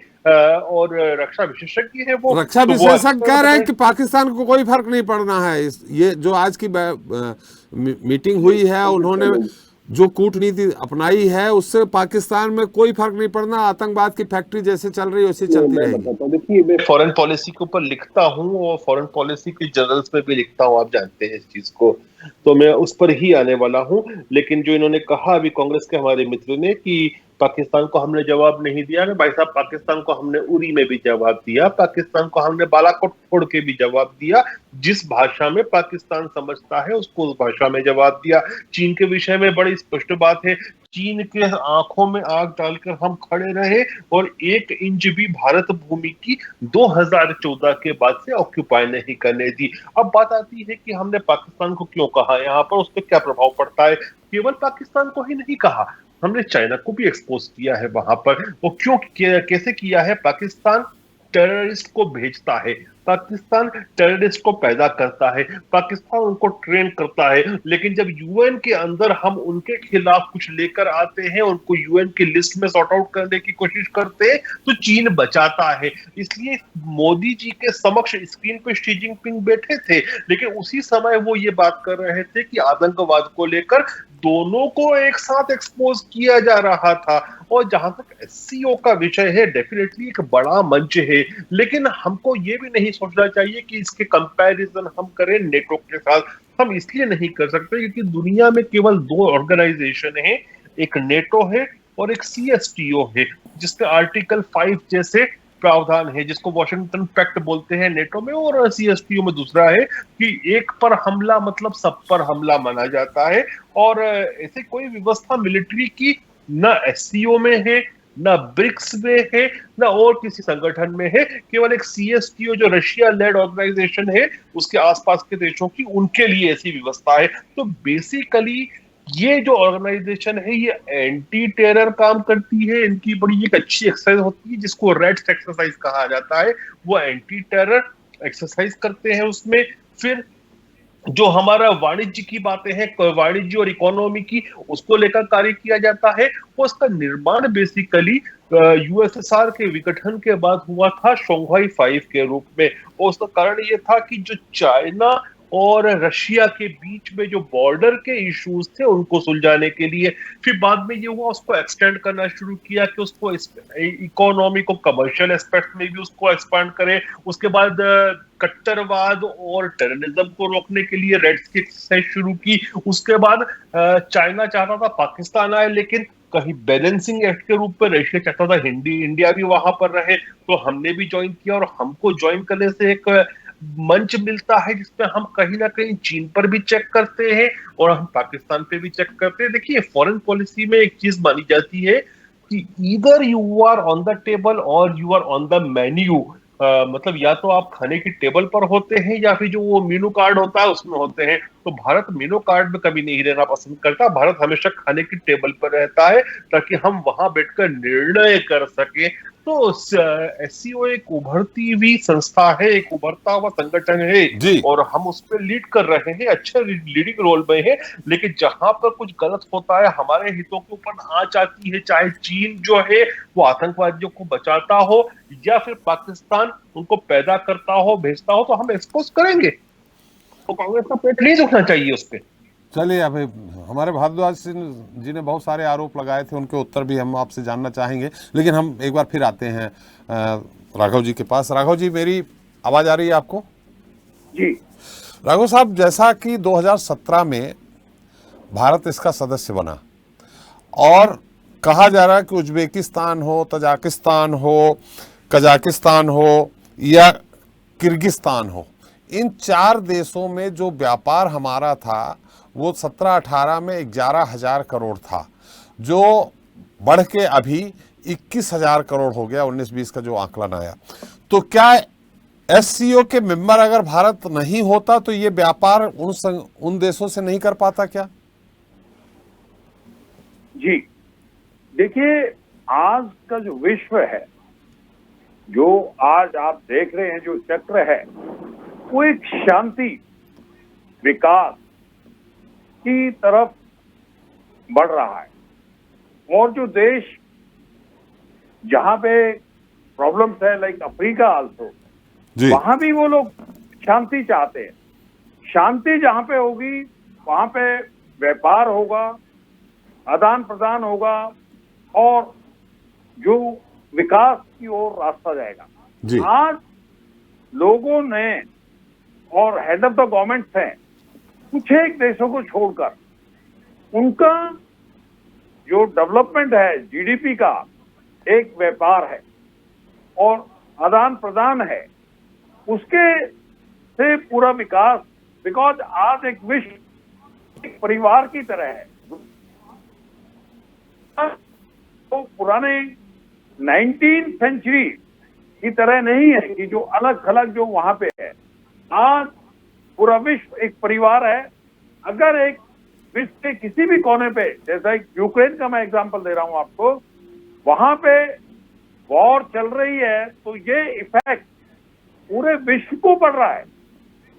S7: और रक्षा विशेषज्ञ है वो।
S1: रक्षा
S7: तो वो
S1: विशेषज्ञ कह रहे हैं कि पाकिस्तान को कोई फर्क नहीं पड़ना है। ये जो आज की मीटिंग हुई है, उन्होंने जो कूटनीति अपनाई है उससे पाकिस्तान में कोई फर्क नहीं पड़ना। आतंकवाद की फैक्ट्री जैसे चल रही है वैसे चलती रहेगी।
S7: देखिए मैं फॉरेन पॉलिसी के ऊपर लिखता हूँ और फॉरेन पॉलिसी के जर्नल्स में भी लिखता हूँ, आप जानते हैं इस चीज को, तो मैं उस पर ही आने वाला हूँ। लेकिन जो इन्होंने कहा अभी कांग्रेस के हमारे मित्र ने कि पाकिस्तान को हमने जवाब नहीं दिया, भाई साहब पाकिस्तान को हमने उरी में भी जवाब दिया, पाकिस्तान को हमने बालाकोट छोड़ के भी जवाब दिया। जिस भाषा में पाकिस्तान समझता है उसको उस भाषा में जवाब दिया। चीन के विषय में बड़ी स्पष्ट बात है, चीन के आंखों में आग डालकर हम खड़े रहे और 1 इंच भी भारत भूमि की 2014 के बाद से ऑक्यूपाई नहीं करने दी। अब बात आती है कि हमने पाकिस्तान को क्यों कहा, यहाँ पर उस पर क्या प्रभाव पड़ता है। केवल पाकिस्तान को ही नहीं कहा, हमने चाइना को भी एक्सपोज किया है वहां पर। वो क्यों कैसे किया है? पाकिस्तान टेररिस्ट को भेजता है, पाकिस्तान टेररिस्ट को पैदा करता है, पाकिस्तान उनको ट्रेन करता है, लेकिन जब यूएन के अंदर हम उनके खिलाफ कुछ लेकर आते हैं, उनको यूएन की लिस्ट में सॉर्ट आउट करने की कोशिश करते हैं, तो चीन बचाता है। इसलिए मोदी जी के समक्ष स्क्रीन पर शी जिनपिंग बैठे थे, लेकिन उसी समय वो ये बात कर रहे थे कि आतंकवाद को लेकर दोनों को एक साथ एक्सपोज किया जा रहा था। और जहां तक एससीओ का विषय है, डेफिनेटली एक बड़ा मंच है, लेकिन हमको ये भी नहीं सोचना चाहिए कि इसके कंपैरिजन हम करें नेटो के साथ। हम इसलिए नहीं कर सकते क्योंकि दुनिया में केवल 2 ऑर्गेनाइजेशन है, एक नेटो है और एक सीएसटीओ है, जिसके आर्टिकल 5 जैसे प्रावधान है, जिसको वॉशिंगटन पैक्ट बोलते हैं नेटो में, और सीएसटीओ में दूसरा है कि एक पर हमला मतलब सब पर हमला माना जाता है। और ऐसे कोई व्यवस्था मिलिट्री की न एससीओ में है, न ब्रिक्स में है, न और किसी संगठन में है। केवल एक सीएसटीओ जो रशिया लेड ऑर्गेनाइजेशन है, उसके आसपास के देशों की, उनके लिए ऐसी व्यवस्था है। तो बेसिकली ये जो ऑर्गेनाइजेशन है, ये एंटी टेरर काम करती है। इनकी बड़ी एक अच्छी एक्सरसाइज होती है जिसको रेड्स एक्सरसाइज कहा जाता है। वो एंटी टेरर एक्सरसाइज करते हैं उसमें। फिर जो हमारा वाणिज्य की बातें हैं, वाणिज्य और इकोनॉमी की, उसको लेकर कार्य किया जाता है। वो उसका निर्माण बेसिकली यूएसएसआर के विघटन के बाद हुआ था शंघाई 5 के रूप में। और उसका कारण ये था कि जो चाइना और रशिया के बीच में जो बॉर्डर के इश्यूज थे, उनको सुलझाने के लिए। फिर बाद में ये हुआ, उसको एक्सटेंड करना शुरू किया कि उसको इकोनॉमी को कमर्शियल एस्पेक्ट में भी उसको एक्सपांड करें। उसके बाद कट्टरवाद और टेररिज्म को रोकने के लिए रेड्स की एक्सरसाइज शुरू की। उसके बाद चाइना चाहता था पाकिस्तान आए, लेकिन कहीं बैलेंसिंग एक्ट के रूप में रशिया चाहता था इंडिया भी वहां पर रहे, तो हमने भी ज्वाइन किया। और हमको ज्वाइन करने से एक मंच मिलता है जिसमें हम कहीं ना कहीं चीन पर भी चेक करते हैं और हम पाकिस्तान पे भी चेक करते हैं। देखिए, फॉरेन पॉलिसी में एक चीज मानी जाती है कि either you are on the table और you are on the menu. मतलब या तो आप खाने की टेबल पर होते हैं या फिर जो वो मेनू कार्ड होता है उसमें होते हैं। तो भारत मेनू कार्ड में कभी नहीं रहना पसंद करता। भारत हमेशा खाने की टेबल पर रहता है ताकि हम वहां बैठकर निर्णय कर सके। तो एससीओ एक उभरती हुई संस्था है, एक उभरता हुआ संगठन है और हम उस पर लीड कर रहे हैं, अच्छे लीडिंग रोल में है। लेकिन जहां पर कुछ गलत होता है, हमारे हितों के ऊपर आंच आती है, चाहे चीन जो है वो आतंकवादियों को बचाता हो या फिर पाकिस्तान उनको पैदा करता हो, भेजता हो, तो हम एक्सपोज करेंगे। तो कांग्रेस का पेट नहीं दुखना चाहिए उस पर।
S1: चलिए, अभी हमारे भारद्वाज जी ने बहुत सारे आरोप लगाए थे, उनके उत्तर भी हम आपसे जानना चाहेंगे। लेकिन हम एक बार फिर आते हैं राघव जी के पास। राघव जी, मेरी आवाज आ रही है आपको?
S4: जी
S1: राघव साहब, जैसा कि 2017 में भारत इसका सदस्य बना और कहा जा रहा है कि उज्बेकिस्तान हो, तजाकिस्तान हो, कजाकिस्तान हो या किर्गिस्तान हो, इन 4 देशों में जो व्यापार हमारा था वो 17-18 में 11,000 करोड़ था, जो बढ़ के अभी 21,000 करोड़ हो गया 19-20 का जो आंकलन आया। तो क्या एससीओ के मेंबर अगर भारत नहीं होता तो ये व्यापार उन देशों से नहीं कर पाता क्या?
S4: जी, देखिए, आज का जो विश्व है, जो आज आप देख रहे हैं, जो चक्र है, वो एक शांति, विकास की तरफ बढ़ रहा है। और जो देश जहां पे प्रॉब्लम्स है, लाइक अफ्रीका आल्सो, वहां भी वो लोग शांति चाहते हैं। शांति जहां पे होगी वहां पे व्यापार होगा, आदान प्रदान होगा और जो विकास की ओर रास्ता जाएगा। आज लोगों ने और हेड ऑफ द गवर्नमेंट्स हैं, कुछ एक देशों को छोड़कर उनका जो डेवलपमेंट है जीडीपी का, एक व्यापार है और आदान प्रदान है, उसके से पूरा विकास। बिकॉज आज एक विश्व एक परिवार की तरह है। तो पुराने 19th सेंचुरी की तरह नहीं है कि जो अलग थलग जो वहां पे है। आज पूरा विश्व एक परिवार है। अगर एक विश्व के किसी भी कोने पे, जैसा यूक्रेन का मैं एग्जांपल दे रहा हूं आपको, वहां पे वॉर चल रही है, तो ये इफेक्ट पूरे विश्व को पड़ रहा है।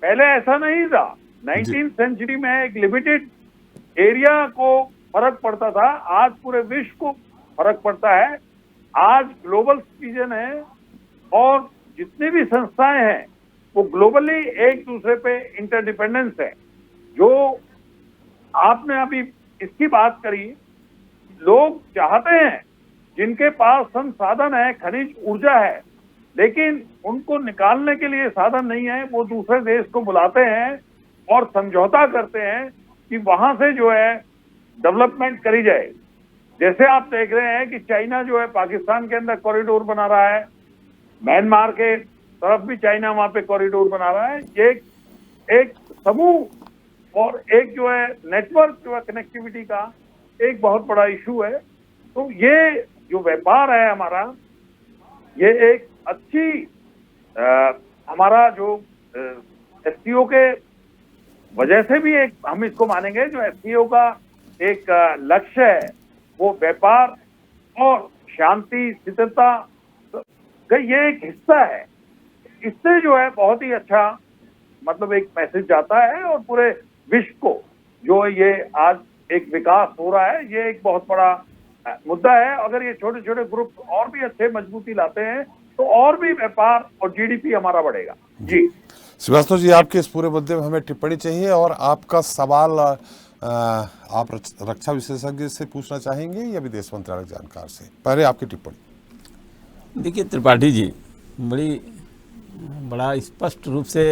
S4: पहले ऐसा नहीं था। 19वीं सेंचुरी में एक लिमिटेड एरिया को फर्क पड़ता था, आज पूरे विश्व को फर्क पड़ता है। आज ग्लोबल सिटीजन है और जितनी भी संस्थाएं हैं वो ग्लोबली एक दूसरे पे इंटरडिपेंडेंस है। जो आपने अभी इसकी बात करी, लोग चाहते हैं जिनके पास संसाधन है, खनिज ऊर्जा है, लेकिन उनको निकालने के लिए साधन नहीं है, वो दूसरे देश को बुलाते हैं और समझौता करते हैं कि वहां से जो है डेवलपमेंट करी जाए। जैसे आप देख रहे हैं कि चाइना जो है पाकिस्तान के अंदर कॉरिडोर बना रहा है, म्यांमार के तरफ भी चाइना वहां पे कॉरिडोर बना रहा है। ये एक समूह और एक जो है नेटवर्क जो है कनेक्टिविटी का एक बहुत बड़ा इशू है। तो ये जो व्यापार है हमारा, ये एक अच्छी हमारा जो एससीओ के वजह से भी एक हम इसको मानेंगे, जो एससीओ का एक लक्ष्य है वो व्यापार और शांति स्थिरता का ये एक हिस्सा है। इससे जो है बहुत ही अच्छा मतलब एक मैसेज जाता है और पूरे विश्व को जो ये आज एक विकास हो रहा है, ये एक बहुत बड़ा मुद्दा है। अगर ये छोटे छोटे ग्रुप और भी अच्छे मजबूती लाते हैं तो और भी व्यापार और जीडीपी हमारा बढ़ेगा। जी
S1: श्रीवास्तव जी, आपके इस पूरे मुद्दे में हमें टिप्पणी चाहिए और आपका सवाल आप रक्षा विशेषज्ञ से पूछना चाहेंगे या विदेश मंत्रालय जानकार से? पहले आपकी टिप्पणी।
S8: देखिए त्रिपाठी जी, बड़ा स्पष्ट रूप से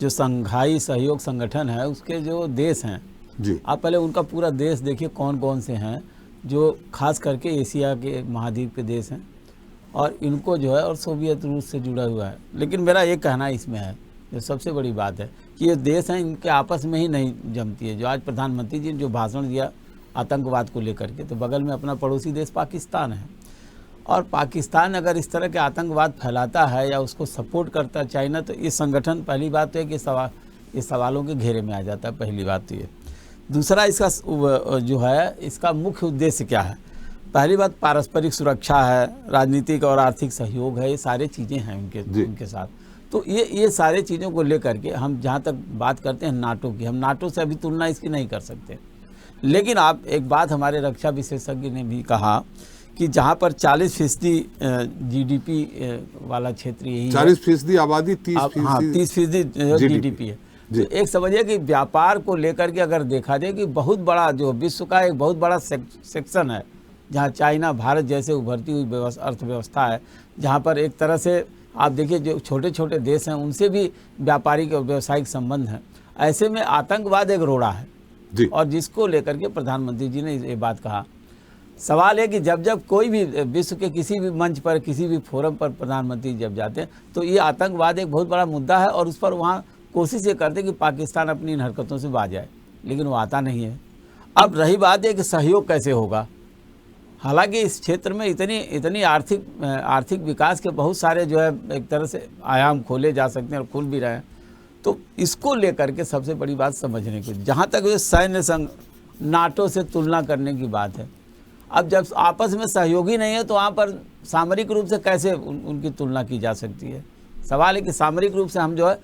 S8: जो संघाई सहयोग संगठन है उसके जो देश हैं
S1: जी,
S8: आप पहले उनका पूरा देश देखिए कौन कौन से हैं जो खास करके एशिया के महाद्वीप के देश हैं और इनको जो है और सोवियत रूस से जुड़ा हुआ है। लेकिन मेरा ये कहना इसमें है, जो सबसे बड़ी बात है कि ये देश हैं इनके आपस में ही नहीं जमती है। जो आज प्रधानमंत्री जी ने जो भाषण दिया आतंकवाद को लेकर के, तो बगल में अपना पड़ोसी देश पाकिस्तान है और पाकिस्तान अगर इस तरह के आतंकवाद फैलाता है या उसको सपोर्ट करता है चाइना, तो ये संगठन पहली बात तो है कि ये सवालों के घेरे में आ जाता है। पहली बात तो ये। दूसरा, इसका जो है इसका मुख्य उद्देश्य क्या है? पहली बात पारस्परिक सुरक्षा है, राजनीतिक और आर्थिक सहयोग है, ये सारी चीज़ें हैं उनके साथ। तो ये सारे चीज़ों को लेकर के हम जहाँ तक बात करते हैं नाटो की, हम नाटो से अभी तुलना इसकी नहीं कर सकते। लेकिन आप एक बात हमारे रक्षा विशेषज्ञ ने भी कहा कि जहाँ पर 40% जीडीपी वाला क्षेत्र यही
S1: 40% आबादी
S8: 30% जीडीपी है। तो एक समझिए कि व्यापार को लेकर के अगर देखा जाए कि बहुत बड़ा जो विश्व का एक बहुत बड़ा सेक्शन है जहाँ चाइना भारत जैसे उभरती हुई अर्थव्यवस्था है, जहाँ पर एक तरह से आप देखिए जो छोटे छोटे देश हैं उनसे भी व्यापारिक और व्यावसायिक संबंध हैं। ऐसे में आतंकवाद एक रोड़ा है
S1: जी।
S8: और जिसको लेकर के प्रधानमंत्री जी ने ये बात कहा। सवाल है कि जब कोई भी विश्व के किसी भी मंच पर किसी भी फोरम पर प्रधानमंत्री जब जाते हैं तो ये आतंकवाद एक बहुत बड़ा मुद्दा है और उस पर वहाँ कोशिश ये करते कि पाकिस्तान अपनी इन हरकतों से बाज जाए, लेकिन वो आता नहीं है। अब रही बात है कि सहयोग कैसे होगा, हालांकि इस क्षेत्र में इतनी आर्थिक विकास के बहुत सारे जो है एक तरह से आयाम खोले जा सकते हैं और खुल भी रहे हैं। तो इसको लेकर के सबसे बड़ी बात समझने की, जहाँ तक ये सैन्य संघ नाटो से तुलना करने की बात है, अब जब आपस में सहयोगी नहीं है तो वहाँ पर सामरिक रूप से कैसे उनकी तुलना की जा सकती है? सवाल है कि सामरिक रूप से हम जो है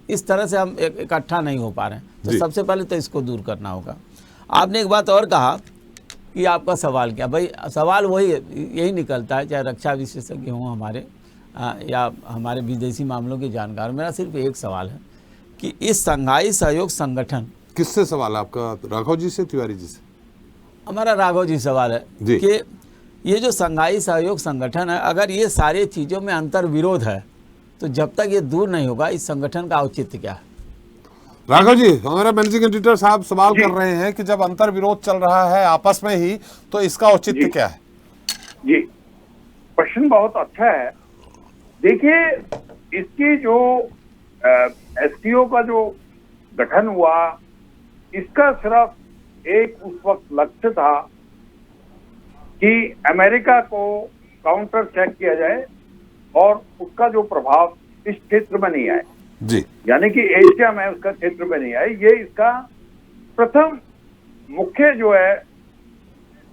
S8: इस तरह से हम इकट्ठा नहीं हो पा रहे हैं। तो सबसे पहले तो इसको दूर करना होगा। आपने एक बात और कहा कि आपका सवाल क्या? भाई सवाल वही यही निकलता है, चाहे रक्षा विशेषज्ञ हों हमारे या हमारे विदेशी मामलों के जानकार। मेरा सिर्फ एक सवाल है कि इस संघाई सहयोग संगठन,
S1: किससे सवाल है आपका? राघव जी से, तिवारी जी से?
S8: हमारा राघव जी सवाल है कि ये जो संघाई सहयोग संगठन है, अगर ये सारी चीज़ों में अंतर विरोध है तो जब तक ये दूर नहीं होगा इस संगठन का औचित्य क्या है?
S1: राघव जी, हमारे मैनेजिंग एडिटर साहब सवाल कर रहे हैं कि जब अंतर विरोध चल रहा है आपस में ही, तो इसका औचित्य क्या है?
S4: जी, प्रश्न बहुत अच्छा है। देखिए, इसकी जो एससीओ का जो गठन हुआ, इसका सिर्फ एक उस वक्त लक्ष्य था कि अमेरिका को काउंटर चेक किया जाए और उसका जो प्रभाव इस क्षेत्र में नहीं आए
S1: जी,
S4: यानी कि एशिया में उसका क्षेत्र में नहीं आए। ये इसका प्रथम मुख्य जो है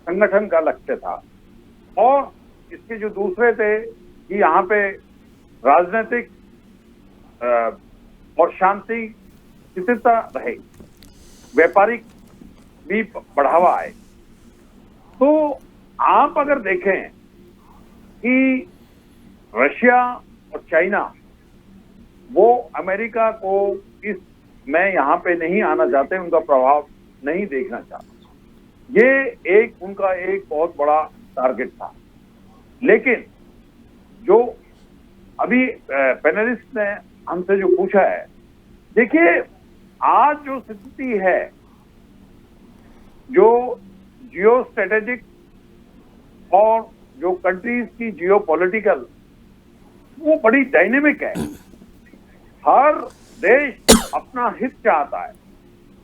S4: संगठन का लक्ष्य था। और इसके जो दूसरे थे कि यहाँ पे राजनीतिक और शांति स्थिरता रहे, व्यापारिक भी बढ़ावा आए। तो आप अगर देखें कि रशिया और चाइना वो अमेरिका को इस में यहाँ पे नहीं आना चाहते, उनका प्रभाव नहीं देखना चाहते। ये उनका एक बहुत बड़ा टारगेट था। लेकिन जो अभी पैनलिस्ट ने हमसे जो पूछा है, देखिए आज जो स्थिति है, जो जियो स्ट्रेटेजिक और जो कंट्रीज की जियो पॉलिटिकल, वो बड़ी डायनेमिक है। हर देश अपना हित चाहता है,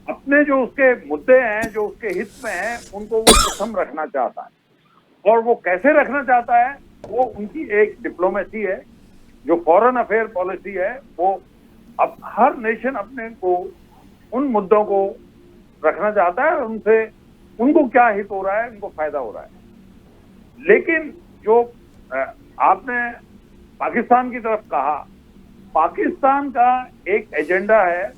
S4: अपने जो उसके मुद्दे हैं, जो उसके हित में हैं, उनको वो प्रथम रखना चाहता है। और वो कैसे रखना चाहता है, वो उनकी एक डिप्लोमेसी है, जो फॉरेन अफेयर पॉलिसी है। वो अब हर नेशन अपने को उन मुद्दों को रखना चाहता है, उनसे उनको क्या हित हो रहा है, उनको फायदा हो रहा है। लेकिन जो आपने पाकिस्तान की तरफ कहा, पाकिस्तान का एक एजेंडा है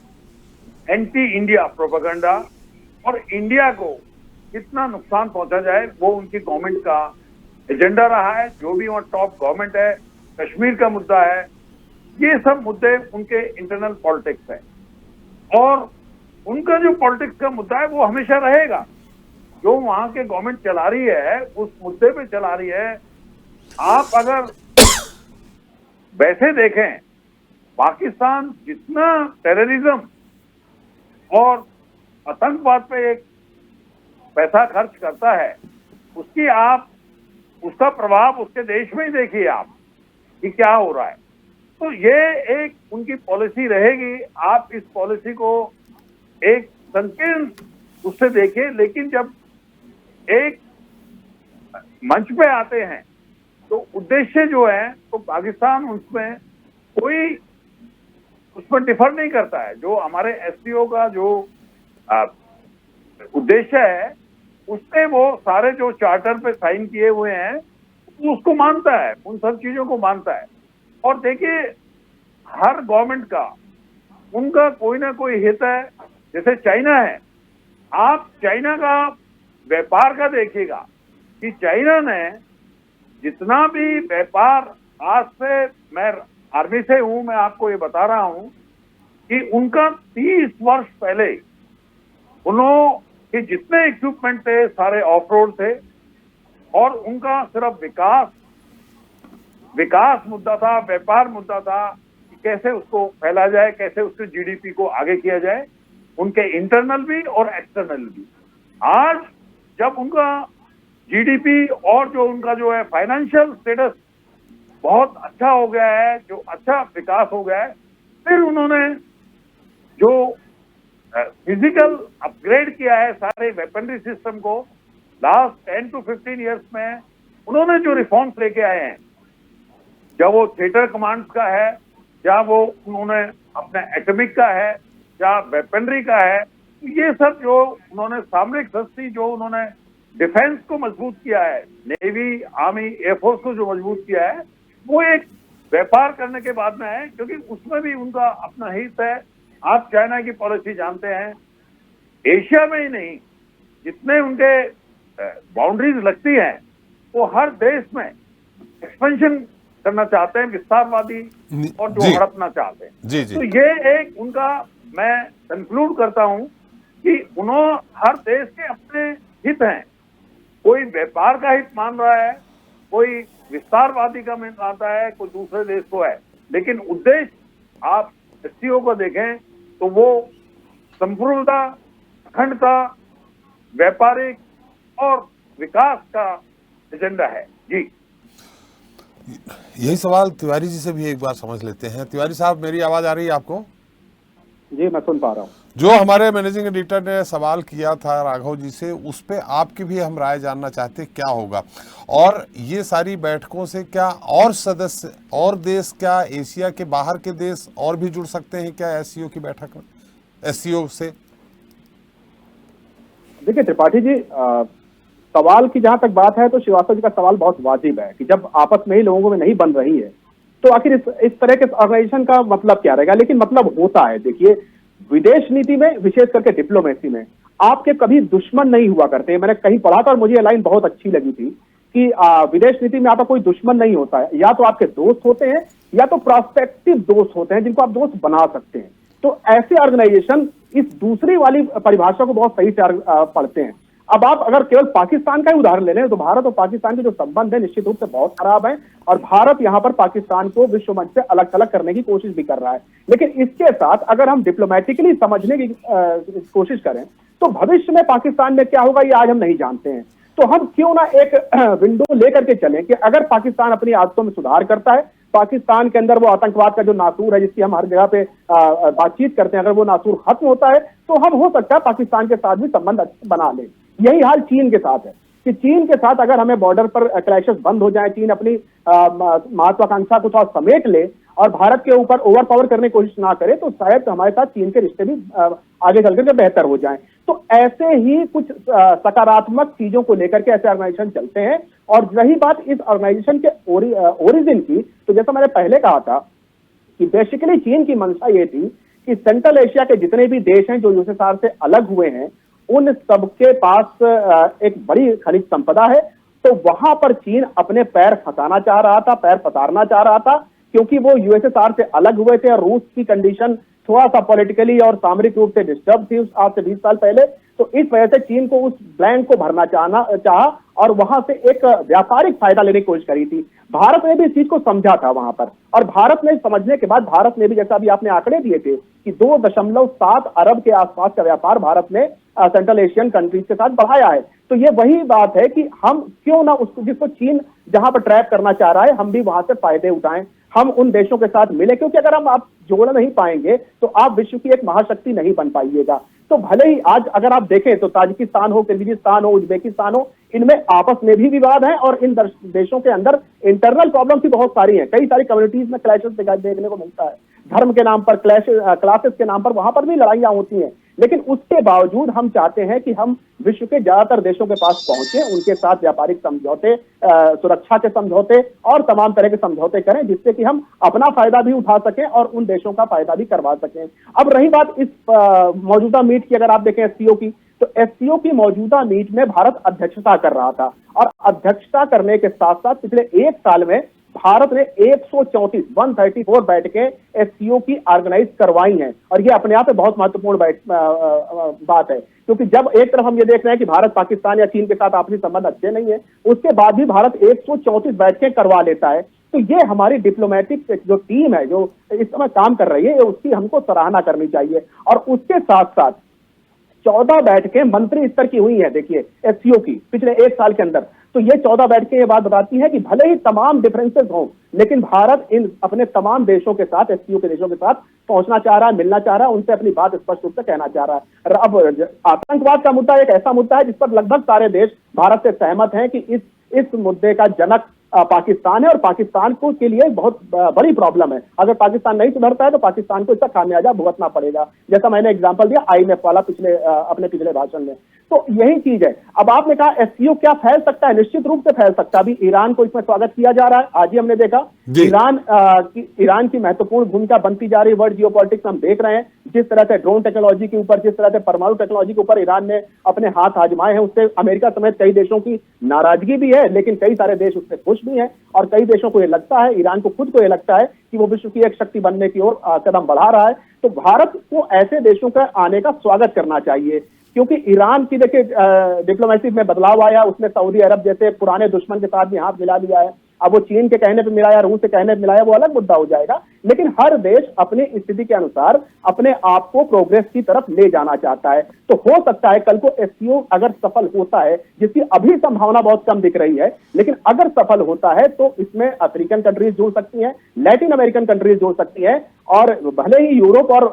S4: एंटी इंडिया प्रोपेगेंडा, और इंडिया को कितना नुकसान पहुंचा जाए वो उनकी गवर्नमेंट का एजेंडा रहा है। जो भी वहाँ टॉप गवर्नमेंट है, कश्मीर का मुद्दा है, ये सब मुद्दे उनके इंटरनल पॉलिटिक्स है। और उनका जो पॉलिटिक्स का मुद्दा है वो हमेशा रहेगा। जो वहां के गवर्नमेंट चला रही है, उस मुद्दे पे चला रही है। आप अगर वैसे देखें, पाकिस्तान जितना टेररिज्म और आतंकवाद पे एक पैसा खर्च करता है, उसका प्रभाव उसके देश में ही देखिए आप कि क्या हो रहा है। तो ये एक उनकी पॉलिसी रहेगी। आप इस पॉलिसी को एक संकीर्ण उससे देखिए। लेकिन जब एक मंच पे आते हैं तो उद्देश्य जो है, तो पाकिस्तान उसमें डिफर नहीं करता है। जो हमारे एससीओ का जो उद्देश्य है, उससे वो सारे जो चार्टर पे साइन किए हुए हैं उसको मानता है, उन सब चीजों को मानता है। और देखिए हर गवर्नमेंट का उनका कोई ना कोई हित है। जैसे चाइना है, आप चाइना का व्यापार का देखिएगा कि चाइना ने जितना भी व्यापार, आज से मैं आर्मी से हूं, मैं आपको ये बता रहा हूं कि उनका 30 वर्ष पहले उन्होंने जितने इक्विपमेंट थे सारे ऑफ रोड थे, और उनका सिर्फ विकास मुद्दा था, व्यापार मुद्दा था कि कैसे उसको फैला जाए, कैसे उसके जीडीपी को आगे किया जाए, उनके इंटरनल भी और एक्सटर्नल भी। आज जब उनका जीडीपी और जो उनका जो है फाइनेंशियल स्टेटस बहुत अच्छा हो गया है, जो अच्छा विकास हो गया है, फिर उन्होंने जो फिजिकल अपग्रेड किया है सारे वेपनरी सिस्टम को, लास्ट 10 to 15 ईयर्स में उन्होंने जो रिफॉर्म्स लेके आए हैं, या वो थिएटर कमांड्स का है, या वो उन्होंने अपने एटॉमिक का है, या वेपनरी का है, ये सब जो उन्होंने सामरिक शक्ति, जो उन्होंने डिफेंस को मजबूत किया है, नेवी, आर्मी, एयरफोर्स को जो मजबूत किया है, वो एक व्यापार करने के बाद में है, क्योंकि उसमें भी उनका अपना हित है। आप चाइना की पॉलिसी जानते हैं, एशिया में ही नहीं, जितने उनके बाउंड्रीज लगती हैं, वो हर देश में एक्सपेंशन करना चाहते हैं, विस्तारवादी, और जो हड़पना चाहते हैं।
S1: जी जी।
S4: तो ये एक उनका, मैं कंक्लूड करता हूं कि उन्होंने हर देश के अपने हित हैं। कोई व्यापार का हित मान रहा है, कोई विस्तारवादी का मानता है, कोई दूसरे देश को है, लेकिन उद्देश्य आप एससीओ को देखें तो वो संपूर्णता, अखंडता, व्यापारिक और विकास का एजेंडा है। जी,
S1: यही सवाल तिवारी जी से भी एक बार समझ लेते हैं। तिवारी साहब, मेरी आवाज आ रही है आपको?
S5: जी, मैं सुन पा रहा हूँ।
S1: जो हमारे मैनेजिंग एडिटर ने सवाल किया था राघव जी से, उस पे आपकी भी हम राय जानना चाहते हैं, क्या होगा। और ये सारी बैठकों से क्या और सदस्य और देश, क्या एशिया के बाहर के देश और भी जुड़ सकते हैं क्या एससीओ की बैठक में, एससीओ से?
S5: देखिए त्रिपाठी जी, सवाल की जहां तक बात है तो श्रीवास्तव जी का सवाल बहुत वाजिब है कि जब आपस में ही लोगों में नहीं बन रही है तो आखिर इस तरह के ऑर्गेनाइजेशन का मतलब क्या रहेगा? लेकिन मतलब होता है, देखिए विदेश नीति में, विशेष करके डिप्लोमेसी में आपके कभी दुश्मन नहीं हुआ करते। मैंने कहीं पढ़ा था और मुझे ये लाइन बहुत अच्छी लगी थी कि विदेश नीति में आपका कोई दुश्मन नहीं होता है, या तो आपके दोस्त होते हैं या तो प्रोस्पेक्टिव दोस्त होते हैं जिनको आप दोस्त बना सकते हैं। तो ऐसे ऑर्गेनाइजेशन इस दूसरी वाली परिभाषा को बहुत सही से पढ़ते हैं। अब आप अगर केवल पाकिस्तान का ही उदाहरण ले लें तो भारत और पाकिस्तान के जो संबंध है निश्चित रूप से बहुत खराब है, और भारत यहां पर पाकिस्तान को विश्व मंच से अलग थलग करने की कोशिश भी कर रहा है। लेकिन इसके साथ अगर हम डिप्लोमेटिकली समझने की कोशिश करें तो भविष्य में पाकिस्तान में क्या होगा ये आज हम नहीं जानते हैं। तो हम क्यों ना एक विंडो लेकर के चलें कि अगर पाकिस्तान अपनी आदतों में सुधार करता है, पाकिस्तान के अंदर वो आतंकवाद का जो नासूर है जिसकी हम हर जगह पे बातचीत करते हैं, अगर वो नासूर खत्म होता है तो हम हो सकता है पाकिस्तान के साथ भी संबंध अच्छे बना लें। यही हाल चीन के साथ है कि चीन के साथ अगर हमें बॉर्डर पर क्लैशेस बंद हो जाए, चीन अपनी महत्वाकांक्षा को थोड़ा समेट ले और भारत के ऊपर ओवर पावर करने की कोशिश ना करे तो शायद हमारे साथ चीन के रिश्ते भी आगे चलकर के बेहतर हो जाएं। तो ऐसे ही कुछ सकारात्मक चीजों को लेकर के ऐसे ऑर्गेनाइजेशन चलते हैं। और रही बात इस ऑर्गेनाइजेशन के ओरिजिन की, तो जैसा मैंने पहले कहा था कि बेसिकली चीन की मंशा ये थी कि सेंट्रल एशिया के जितने भी देश हैं जो यूएसएसआर से अलग हुए हैं उन सबके पास एक बड़ी खनिज संपदा है। तो वहां पर चीन अपने पैर फंसाना चाह रहा था, पैर पसारना चाह रहा था, क्योंकि वो यूएसएसआर से अलग हुए थे और रूस की कंडीशन थोड़ा सा पॉलिटिकली और सामरिक रूप से डिस्टर्ब थी आज से 20 साल पहले। तो इस वजह से चीन को उस ब्लैंक को भरना चाहा और वहां से एक व्यापारिक फायदा लेने की कोशिश करी थी। भारत ने भी इस चीज को समझा था वहां पर, और भारत ने समझने के बाद भारत ने भी, जैसा अभी आपने आंकड़े दिए थे कि 2.7 अरब के आसपास का व्यापार भारत ने सेंट्रल एशियन कंट्रीज के साथ बढ़ाया है। तो ये वही बात है कि हम क्यों ना उसको, जिसको चीन जहां पर ट्रैप करना चाह रहा है, हम भी वहां से फायदे उठाएं, हम उन देशों के साथ मिले, क्योंकि अगर हम आप जोड़ नहीं पाएंगे तो आप विश्व की एक महाशक्ति नहीं बन पाइएगा। तो भले ही आज अगर आप देखें तो ताजिकिस्तान हो, किर्गिजिस्तान हो, उज्बेकिस्तान हो, इनमें आपस में भी विवाद है और इन देशों के अंदर इंटरनल प्रॉब्लम्स भी बहुत सारी हैं। कई सारी कम्युनिटीज में क्लैशेस देखने को मिलता है, धर्म के नाम पर क्लासेस के नाम पर वहां पर भी लड़ाइयां होती हैं। लेकिन उसके बावजूद हम चाहते हैं कि हम विश्व के ज्यादातर देशों के पास पहुंचे, उनके साथ व्यापारिक समझौते, सुरक्षा के समझौते और तमाम तरह के समझौते करें, जिससे कि हम अपना फायदा भी उठा सकें और उन देशों का फायदा भी करवा सकें। अब रही बात इस मौजूदा मीट की, अगर आप देखें एससीओ की, तो एससीओ की मौजूदा मीट में भारत अध्यक्षता कर रहा था, और अध्यक्षता करने के साथ साथ पिछले एक साल में भारत ने 134 बैठकें एससीओ की ऑर्गेनाइज करवाई हैं। और ये अपने आप में बहुत महत्वपूर्ण बात है, क्योंकि जब एक तरफ हम ये देख रहे हैं कि भारत पाकिस्तान या चीन के साथ आपसी संबंध अच्छे नहीं है, उसके बाद भी भारत 134 बैठकें करवा लेता है। तो ये हमारी डिप्लोमेटिक जो टीम है जो इस समय काम कर रही है, उसकी हमको सराहना करनी चाहिए। और उसके साथ साथ 14 बैठकें मंत्री स्तर की हुई हैं, देखिए एससीओ की पिछले एक साल के अंदर। तो ये 14 बैठकें ये बात बताती है कि भले ही तमाम डिफरेंसेस हों, लेकिन भारत इन अपने तमाम देशों के साथ, एससीओ के देशों के साथ पहुंचना चाह रहा है, मिलना चाह रहा है, उनसे अपनी बात स्पष्ट रूप से कहना चाह रहा है। अब आतंकवाद का मुद्दा एक ऐसा मुद्दा है जिस पर लगभग सारे देश भारत से सहमत हैं कि इस मुद्दे का जनक पाकिस्तान है, और पाकिस्तान को के लिए बहुत बड़ी प्रॉब्लम है। अगर पाकिस्तान नहीं सुधरता है तो पाकिस्तान को इसका खामियाजा भुगतना पड़ेगा, जैसा मैंने एग्जांपल दिया IMF वाला अपने पिछले भाषण में। तो यही चीज है। अब आपने कहा एससीओ क्या फैल सकता है, निश्चित रूप से फैल सकता है। अभी ईरान को इसमें स्वागत किया जा रहा है, आज ही हमने देखा ईरान की महत्वपूर्ण भूमिका बनती जा रही है वर्ल्ड जियोपॉलिटिक्स। हम देख रहे हैं जिस तरह से ड्रोन टेक्नोलॉजी के ऊपर, जिस तरह से परमाणु टेक्नोलॉजी के ऊपर ईरान ने अपने हाथ आजमाए हैं, उससे अमेरिका समेत कई देशों की नाराजगी भी है, लेकिन कई सारे देश उससे खुश भी हैं। और कई देशों को यह लगता है, ईरान को खुद को यह लगता है कि वो विश्व की एक शक्ति बनने की ओर कदम बढ़ा रहा है। तो भारत को ऐसे देशों का आने का स्वागत करना चाहिए, क्योंकि ईरान की देखिए डिप्लोमेसी में बदलाव आया, उसने सऊदी अरब जैसे पुराने दुश्मन के साथ भी हाथ मिला लिया है। अब वो चीन के कहने पे मिलाया, रूस के कहने पे मिलाया, वो अलग मुद्दा हो जाएगा। लेकिन हर देश अपनी स्थिति के अनुसार अपने आप को प्रोग्रेस की तरफ ले जाना चाहता है। तो हो सकता है कल को एससीओ अगर सफल होता है, जिसकी अभी संभावना बहुत कम दिख रही है, लेकिन अगर सफल होता है तो इसमें अफ्रीकन कंट्रीज जुड़ सकती हैं, लैटिन अमेरिकन कंट्रीज जुड़ सकती हैं, और भले ही यूरोप और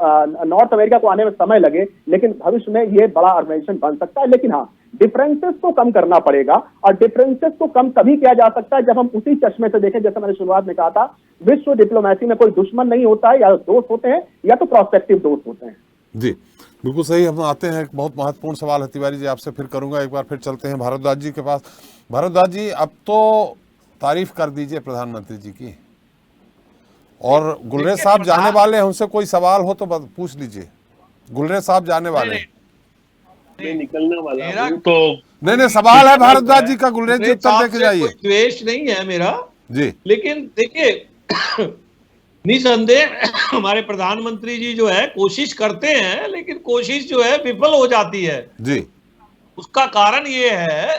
S5: नॉर्थ अमेरिका को आने में समय लगे, लेकिन भविष्य में ये बड़ा ऑर्गेनाइजेशन बन सकता है। लेकिन हाँ, डिफरेंसेस को कम करना पड़ेगा, और डिफरेंसेस को कम तभी किया जा सकता है जब हम उसी चश्मे से देखें, जैसे मैंने शुरुआत में कहा था, विश्व डिप्लोमेसी में कोई दुश्मन नहीं होता है, या दोस्त होते हैं या तो प्रोस्पेक्टिव दोस्त होते हैं।
S1: जी बिल्कुल सही। हम आते हैं, एक बहुत महत्वपूर्ण सवाल है तिवारी जी आपसे फिर करूंगा, एक बार फिर चलते हैं भारद्वाज जी के पास। भारद्वाज जी, अब तो तारीफ कर दीजिए प्रधानमंत्री जी की। और गुलरेज साहब जाने वाले हैं, उनसे कोई सवाल हो तो पूछ लीजिए। गुलरेज साहब जाने वाले हैं।
S7: मैं निकलने वाला
S6: मेरा-
S7: हूं, तो
S1: नहीं सवाल है भारद्वाज जी का, गुलरेज जी उत्तर दे के जाइए।
S6: कोई द्वेष नहीं है मेरा
S1: जी।
S6: लेकिन देखिए निसंदेह हमारे प्रधानमंत्री जी जो है कोशिश करते हैं, लेकिन कोशिश जो है विफल हो जाती है
S1: जी।
S6: उसका कारण ये है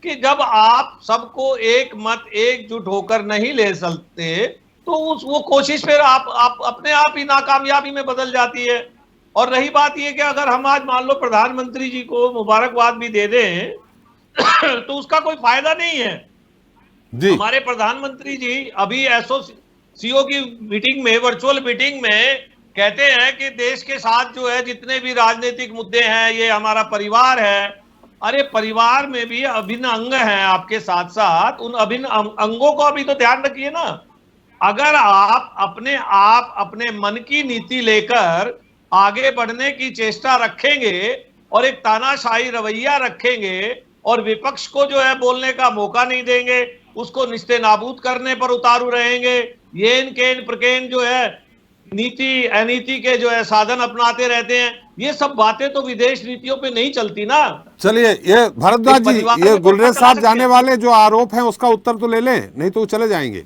S6: कि जब आप सबको एक मत एकजुट होकर नहीं ले सकते तो वो कोशिश फिर आप अपने आप ही नाकामयाबी में बदल जाती है। और रही बात ये कि अगर हम आज मान लो प्रधानमंत्री जी को मुबारकबाद भी दे दें तो उसका कोई फायदा नहीं है।
S1: जी।
S6: हमारे प्रधानमंत्री जी अभी एसओसीओ की मीटिंग में, वर्चुअल मीटिंग में कहते हैं कि देश के साथ जो है जितने भी राजनीतिक मुद्दे हैं ये हमारा परिवार है। अरे परिवार में भी अभिन्न अंग हैं आपके साथ साथ, उन अभिन्न अंगों को अभी तो ध्यान रखिए ना। अगर आप अपने मन की नीति लेकर आगे बढ़ने की चेष्टा रखेंगे और एक तानाशाही रवैया रखेंगे और विपक्ष को जो है बोलने का मौका नहीं देंगे, उसको निस्ते नाबूद करने पर उतारू रहेंगे, येन केन प्रकेन जो है नीति अनीति के जो है साधन अपनाते रहते हैं, ये सब बातें तो विदेश नीतियों पे नहीं चलती ना।
S1: चलिए ये भारद्वाज जी, ये गुलरेज साहब जाने वाले जो आरोप हैं उसका उत्तर तो ले लें, नहीं तो चले जाएंगे।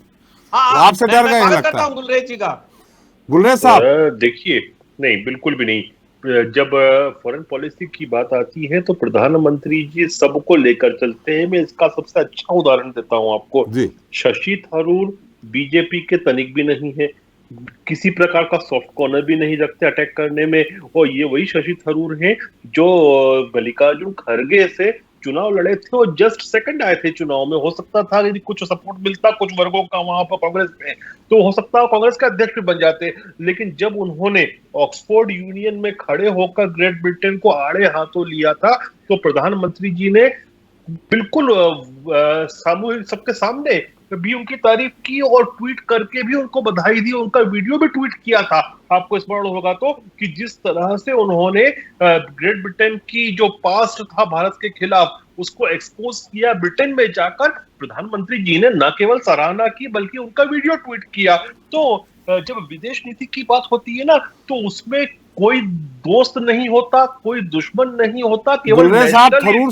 S6: हाँ,
S1: आपसे डर गए हैं लगता
S6: करता हूं गुलरेज जी का।
S1: गुलरेज साहब
S7: देखिए, नहीं बिल्कुल भी नहीं। जब फॉरेन पॉलिसी की बात आती है तो प्रधानमंत्री जी सबको लेकर चलते हैं। मैं इसका सबसे अच्छा उदाहरण देता हूं आपको
S1: जी।
S7: शशि थरूर बीजेपी के तनिक भी नहीं है, किसी प्रकार का सॉफ्ट कॉर्नर भी नहीं रखते अटैक करने में। और ये वही शशि थरूर हैं जो मल्लिकार्जुन खड़गे से चुनाव लड़े थे और जस्ट सेकंड आए थे चुनाव में। हो सकता था यदि कुछ सपोर्ट मिलता कुछ वर्गों का वहां पर कांग्रेस में, तो हो सकता है कांग्रेस के अध्यक्ष भी बन जाते। लेकिन जब उन्होंने ऑक्सफोर्ड यूनियन में खड़े होकर ग्रेट ब्रिटेन को आड़े हाथों लिया था तो प्रधानमंत्री जी ने बिल्कुल सामूहिक सबके सामने भी उनकी तारीफ की और ट्वीट करके भी उनको बधाई दी। उनका वीडियो भी ट्वीट किया था, आपको स्मरण होगा तो, कि जिस तरह से उन्होंने ग्रेट ब्रिटेन की जो पास्ट था भारत के खिलाफ उसको एक्सपोज किया। ब्रिटेन में जाकर प्रधानमंत्री जी ने न केवल सराहना की बल्कि उनका वीडियो ट्वीट किया। तो जब विदेश नीति की बात होती है ना तो उसमें कोई दोस्त नहीं होता, कोई दुश्मन नहीं होता, केवल
S1: गुलरेज साहब, थरूर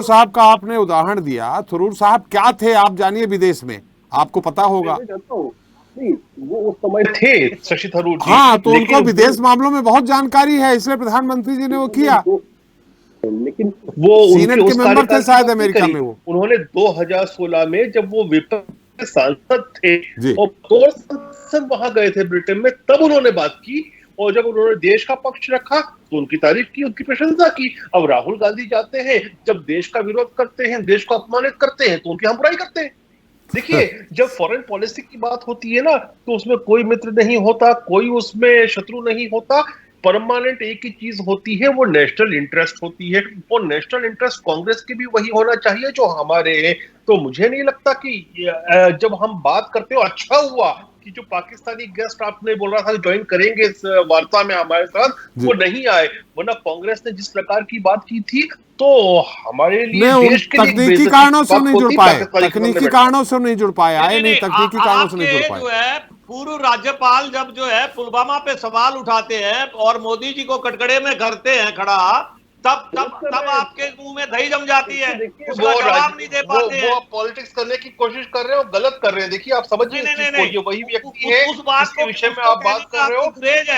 S1: साहब का आपने उदाहरण दिया। थरूर साहब क्या थे आप जानिए विदेश में, आपको पता होगा।
S7: नहीं, वो उस समय थे शशि थरूर जी।
S1: हाँ, तो उनको विदेश मामलों में बहुत जानकारी है, इसलिए प्रधानमंत्री जी ने वो किया।
S7: लेकिन वो
S1: सीनेट के मेंबर थे शायद अमेरिका में। वो
S7: उन्होंने 2016 में जब वो विपक्ष के सांसद थे और सांसद वहां गए थे ब्रिटेन में, तब उन्होंने बात की। और जब उन्होंने देश का पक्ष रखा तो उनकी तारीफ की, उनकी प्रशंसा की। अब राहुल गांधी जाते हैं, जब देश का विरोध करते हैं, देश को अपमानित करते हैं, तो उनकी हम बुराई करते हैं। देखिए, जब फॉरेन पॉलिसी की बात होती है ना तो उसमें कोई मित्र नहीं होता, कोई उसमें शत्रु नहीं होता। परमानेंट एक ही चीज होती है, वो नेशनल इंटरेस्ट होती है। और नेशनल इंटरेस्ट कांग्रेस के भी वही होना चाहिए जो हमारे हैं। तो मुझे नहीं लगता कि जब हम बात करते हो, अच्छा हुआ कि जो पाकिस्तानी गेस्ट आपने बोल रहा था ज्वाइन करेंगे इस वार्ता में हमारे साथ, वो नहीं आए। वरना कांग्रेस ने जिस प्रकार की बात की थी तो हमारे लिए देश के लिए
S1: तकनीकी कारणों से नहीं जुड़ पाए, तकनीकी कारणों से नहीं जुड़ पाए, आए नहीं, तकनीकी कारणों से नहीं जुड़ पाए।
S6: जो है पूर्व राज्यपाल जब जो है पुलवामा पे सवाल उठाते हैं और मोदी जी को कटघरे में करते हैं खड़ा, तब आपके मुंह में दही जम जाती है, उसका जवाब नहीं दे पाते हैं।
S7: वो पॉलिटिक्स करने की कोशिश कर रहे हो, गलत कर रहे हैं। देखिए, आप समझिए, ये वही व्यक्ति है जिसके विषय में आप बात कर रहे हो।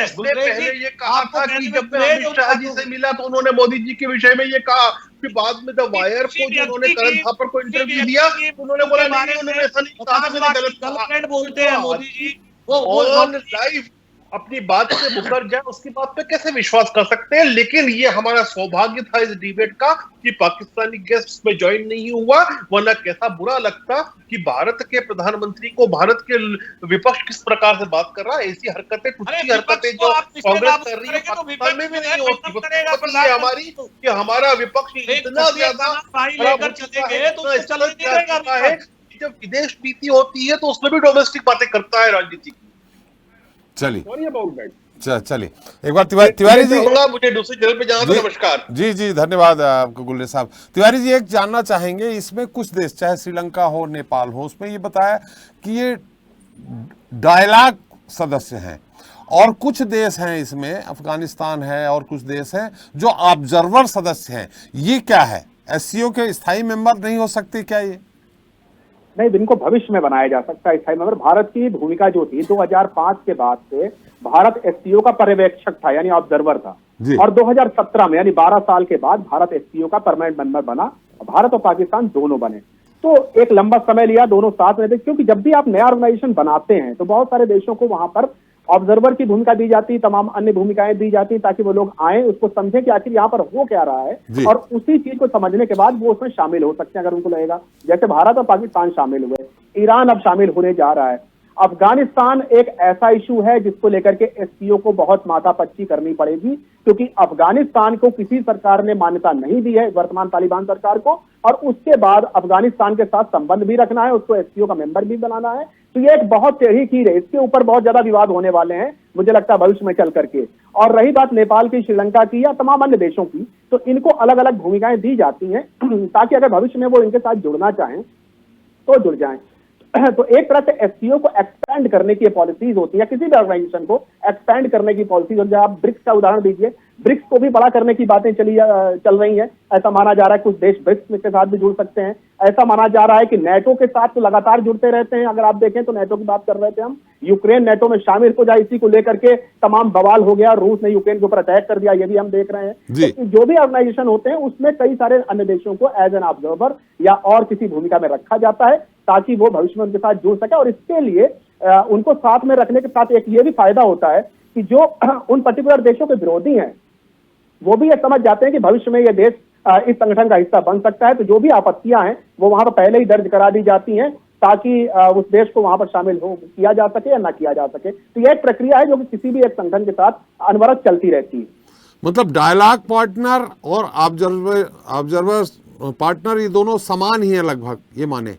S7: इसने पहले ये कहा था कि जब मैं अमित शाह जी से मिला तो उन्होंने मोदी जी के विषय में ये कहा। फिर बाद में द वायर को जो उन्होंने करण थापर को इंटरव्यू दिया, उन्होंने बोला नहीं, उन्होंने ऐसा नहीं कहा, मैंने गलत कहा।
S6: बोलते हैं मोदी जी, वो
S7: ऑन लाइव अपनी बात से मुकर जाए, उसकी बात पे कैसे विश्वास कर सकते हैं। लेकिन ये हमारा सौभाग्य था इस डिबेट का कि पाकिस्तानी गेस्ट में ज्वाइन नहीं हुआ, वरना कैसा बुरा लगता कि भारत के प्रधानमंत्री को भारत के विपक्ष किस प्रकार से बात कर रहा है। ऐसी हरकतें, टुच्ची हरकतें जो कांग्रेस कर रही है पाकिस्तान में भी नहीं होती हमारी, कि हमारा विपक्ष इतना ज्यादा है। जब विदेश नीति होती है तो उसमें भी डोमेस्टिक बातें करता है राजनीति।
S1: चलिए एक बार तिवारी जी,
S7: मुझे दूसरे चैनल पे जाना था। नमस्कार
S1: जी धन्यवाद आपको गुलरेज साहब। तिवारी जी, एक जानना चाहेंगे, इसमें कुछ देश चाहे श्रीलंका हो, नेपाल हो, उसमें ये बताया कि ये डायलॉग सदस्य हैं और कुछ देश हैं इसमें, अफगानिस्तान है और कुछ देश हैं जो ऑब्जर्वर सदस्य हैं। ये क्या है, एससीओ के स्थायी मेंबर नहीं हो सकते क्या ये?
S5: नहीं, इनको भविष्य में बनाया जा सकता है स्थायी मेंबर। भारत की भूमिका जो थी 2005 के बाद से, भारत एससीओ का पर्यवेक्षक था यानी ऑब्जर्वर था, और 2017 में यानी 12 साल के बाद भारत एससीओ का परमानेंट मेंबर बना। भारत और पाकिस्तान दोनों बने, तो एक लंबा समय लिया, दोनों साथ में थे, क्योंकि जब भी आप नया ऑर्गेनाइजेशन बनाते हैं तो बहुत सारे देशों को वहां पर ऑब्जर्वर की भूमिका दी जाती, तमाम अन्य भूमिकाएं दी जाती, ताकि वो लोग आए, उसको समझें कि आखिर यहाँ पर हो क्या रहा है, और उसी चीज को समझने के बाद वो उसमें शामिल हो सकते हैं अगर उनको लगेगा। जैसे भारत और पाकिस्तान शामिल हुए, ईरान अब शामिल होने जा रहा है, अफगानिस्तान एक ऐसा इशू है जिसको लेकर के एससीओ को बहुत माथापच्ची करनी पड़ेगी, क्योंकि अफगानिस्तान को किसी सरकार ने मान्यता नहीं दी है, वर्तमान तालिबान सरकार को, और उसके बाद अफगानिस्तान के साथ संबंध भी रखना है, उसको एससीओ का मेंबर भी बनाना है। तो ये एक बहुत टेढ़ी कीर है, इसके ऊपर बहुत ज्यादा विवाद होने वाले हैं मुझे लगता है भविष्य में चल करके। और रही बात नेपाल की, श्रीलंका की या तमाम अन्य देशों की, तो इनको अलग अलग भूमिकाएं दी जाती हैं ताकि अगर भविष्य में वो इनके साथ जुड़ना चाहें तो जुड़ जाएं। तो एक तरह से एससीओ को एक्सपैंड करने की पॉलिसीज होती है, किसी भी ऑर्गेनाइजेशन को एक्सपैंड करने की पॉलिसीज होती है। आप ब्रिक्स का उदाहरण दीजिए, ब्रिक्स को भी बड़ा करने की बातें चल रही हैं। ऐसा माना जा रहा है कुछ देश ब्रिक्स के साथ भी जुड़ सकते हैं। ऐसा माना जा रहा है कि नेटो के साथ तो लगातार जुड़ते रहते हैं। अगर आप देखें तो नेटो की बात कर रहे थे हम, यूक्रेन नेटो में शामिल हो जाए, इसी को लेकर के तमाम बवाल हो गया, रूस ने यूक्रेन के ऊपर अटैक कर दिया, ये भी हम देख रहे हैं। तो जो भी ऑर्गेनाइजेशन होते हैं उसमें कई सारे अन्य देशों को एज एन ऑब्जर्वर या और किसी भूमिका में रखा जाता है ताकि वो भविष्य में उनके साथ जुड़ सके। और इसके लिए उनको साथ में रखने के साथ एक ये भी फायदा होता है कि जो उन पर्टिकुलर देशों के विरोधी हैं वो भी ये समझ जाते हैं कि भविष्य में ये देश इस संगठन का हिस्सा बन सकता है, तो जो भी आपत्तियां हैं वो वहां पर पहले ही दर्ज करा दी जाती हैं ताकि उस देश को वहां पर शामिल किया जा सके या ना किया जा सके। तो यह एक प्रक्रिया है जो कि किसी भी एक संगठन के साथ अनवरत चलती रहती है।
S1: मतलब डायलॉग पार्टनर और ऑब्जर्वर पार्टनर ये दोनों समान ही हैं लगभग, ये माने?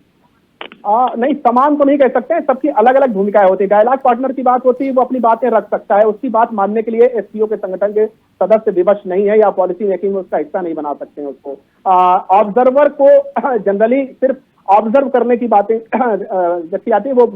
S5: नहीं, समान तो नहीं कह सकते हैं, सबकी अलग अलग भूमिकाएं होती है। डायलॉग पार्टनर की बात होती है वो अपनी बातें रख सकता है, उसकी बात मानने के लिए एससीओ के संगठन के सदस्य विवश नहीं है या पॉलिसी मेकिंग में उसका हिस्सा नहीं बना सकते हैं उसको। ऑब्जर्वर को जनरली सिर्फ ऑब्जर्व करने की बातें जैसी आती है, वो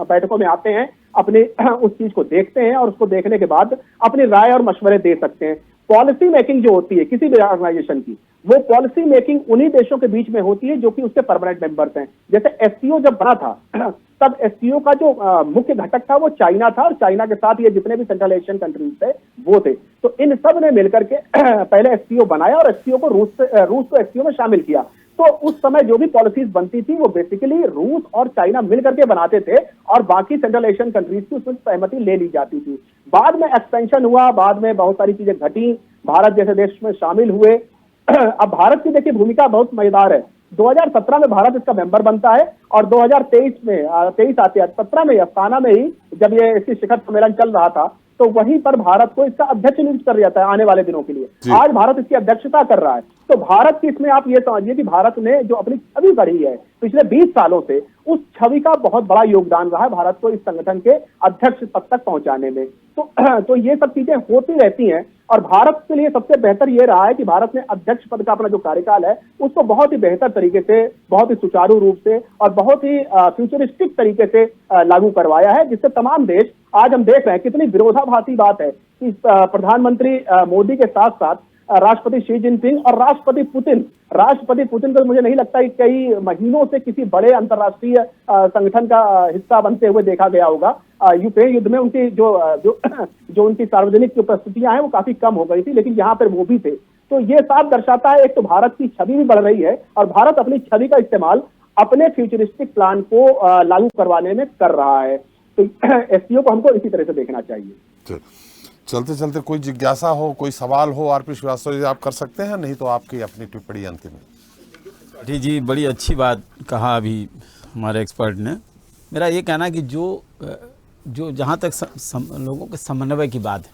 S5: बैठकों में आते हैं, अपने उस चीज को देखते हैं और उसको देखने के बाद अपनी राय और मशवरे दे सकते हैं। पॉलिसी मेकिंग जो होती है किसी भी ऑर्गेनाइजेशन की, वो पॉलिसी मेकिंग उन्हीं देशों के बीच में होती है जो कि उसके परमानेंट मेंबर्स हैं। जैसे एससीओ जब बना था तब एससीओ का जो मुख्य घटक था वो चाइना था, और चाइना के साथ ये जितने भी सेंट्रल एशियन कंट्रीज थे वो थे। तो इन सब ने मिलकर के पहले एससीओ बनाया और एससीओ को रूस को एससीओ में शामिल किया। तो उस समय जो भी पॉलिसीज बनती थी वो बेसिकली रूस और चाइना मिलकर के बनाते थे और बाकी सेंट्रल एशियन कंट्रीज की उसमें सहमति ले ली जाती थी। बाद में एक्सपेंशन हुआ, बाद में बहुत सारी चीजें घटी, भारत जैसे देश में शामिल हुए। अब भारत की देखिए भूमिका बहुत मजेदार है। 2017 में भारत इसका मेंबर बनता है और 2023 में 17 में अस्ताना में ही जब ये इसकी शिखर सम्मेलन चल रहा था तो वहीं पर भारत को इसका अध्यक्ष नियुक्त कर दिया था आने वाले दिनों के लिए। आज भारत इसकी अध्यक्षता कर रहा है। तो भारत की इसमें आप ये समझिए कि भारत ने जो अपनी छवि गढ़ी है पिछले 20 सालों से, उस छवि का बहुत बड़ा योगदान रहा है भारत को इस संगठन के अध्यक्ष पद तक पहुंचाने में। तो ये सब चीजें होती रहती हैं और भारत के लिए सबसे बेहतर ये रहा है कि भारत ने अध्यक्ष पद का अपना जो कार्यकाल है उसको बहुत ही बेहतर तरीके से, बहुत ही सुचारू रूप से और बहुत ही फ्यूचरिस्टिक तरीके से लागू करवाया है, जिससे तमाम देश, आज हम देख रहे हैं कितनी विरोधाभासी बात है कि प्रधानमंत्री मोदी के साथ साथ राष्ट्रपति शी जिनपिंग और राष्ट्रपति पुतिन को मुझे नहीं लगता कि कई महीनों से किसी बड़े अंतर्राष्ट्रीय संगठन का हिस्सा बनते हुए देखा गया होगा। यूक्रेन युद्ध में उनकी जो उनकी सार्वजनिक उपस्थितियां हैं वो काफी कम हो गई थी, लेकिन यहाँ पर वो भी थे। तो ये साफ दर्शाता है एक तो भारत की छवि भी बढ़ रही है और भारत अपनी छवि का इस्तेमाल अपने फ्यूचरिस्टिक प्लान को लागू करवाने में कर रहा है। तो एससीओ को हमको इसी तरह से देखना चाहिए।
S1: चलते चलते कोई जिज्ञासा हो, कोई सवाल हो आरपी श्रीवास्तव जी, आप कर सकते हैं, नहीं तो आपकी अपनी टिप्पणी अंतिम है।
S8: जी, बड़ी अच्छी बात कहा अभी हमारे एक्सपर्ट ने। मेरा ये कहना है कि जो जहाँ तक लोगों के समन्वय की बात है,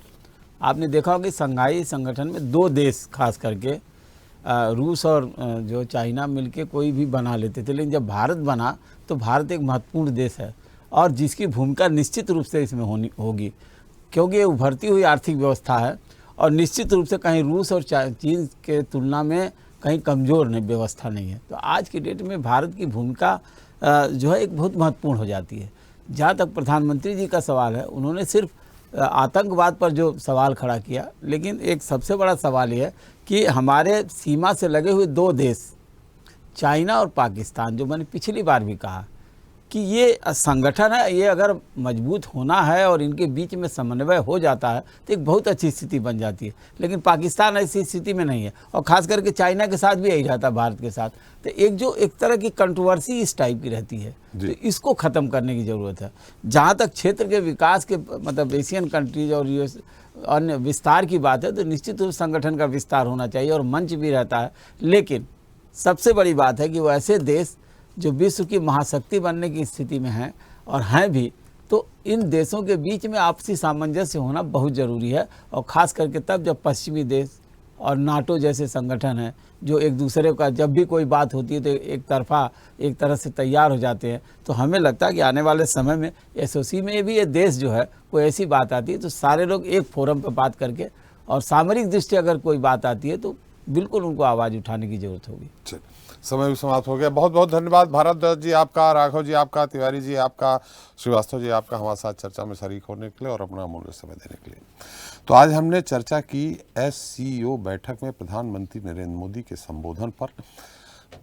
S8: आपने देखा होगा कि संघाई संगठन में 2 देश खास करके रूस और जो चाइना मिलके कोई भी बना लेते थे, लेकिन जब भारत बना तो भारत एक महत्वपूर्ण देश है और जिसकी भूमिका निश्चित रूप से इसमें होगी, क्योंकि ये उभरती हुई आर्थिक व्यवस्था है और निश्चित रूप से कहीं रूस और चीन के तुलना में कहीं कमज़ोर व्यवस्था नहीं है। तो आज की डेट में भारत की भूमिका जो है एक बहुत महत्वपूर्ण हो जाती है। जहाँ तक प्रधानमंत्री जी का सवाल है, उन्होंने सिर्फ आतंकवाद पर जो सवाल खड़ा किया, लेकिन एक सबसे बड़ा सवाल ये है कि हमारे सीमा से लगे हुए दो देश चाइना और पाकिस्तान, जो मैंने पिछली बार भी कहा कि ये संगठन है, ये अगर मजबूत होना है और इनके बीच में समन्वय हो जाता है तो एक बहुत अच्छी स्थिति बन जाती है। लेकिन पाकिस्तान ऐसी स्थिति में नहीं है, और ख़ास करके चाइना के साथ भी यही रहता है, भारत के साथ। तो एक तरह की कंट्रोवर्सी इस टाइप की रहती है, तो इसको ख़त्म करने की ज़रूरत है। जहाँ तक क्षेत्र के विकास के मतलब एशियन कंट्रीज और अन्य विस्तार की बात है, तो निश्चित रूप से संगठन का विस्तार होना चाहिए और मंच भी रहता है। लेकिन सबसे बड़ी बात है कि वो ऐसे देश जो विश्व की महाशक्ति बनने की स्थिति में हैं और हैं भी, तो इन देशों के बीच में आपसी सामंजस्य होना बहुत ज़रूरी है। और ख़ास करके तब जब पश्चिमी देश और नाटो जैसे संगठन हैं जो एक दूसरे का जब भी कोई बात होती है तो एक तरह से तैयार हो जाते हैं। तो हमें लगता है कि आने वाले समय में एसओसी में भी ये देश जो है कोई ऐसी बात आती है तो सारे लोग एक फोरम पर बात करके, और सामरिक दृष्टि अगर कोई बात आती है तो बिल्कुल उनको आवाज़ उठाने की जरूरत होगी।
S1: समय भी समाप्त हो गया। बहुत बहुत धन्यवाद भारद्वाज जी आपका, राघव जी आपका, तिवारी जी आपका, श्रीवास्तव जी आपका हमारे साथ चर्चा में शरीक होने के लिए और अपना अमूल्य समय देने के लिए। तो आज हमने चर्चा की SCO बैठक में प्रधानमंत्री नरेंद्र मोदी के संबोधन पर।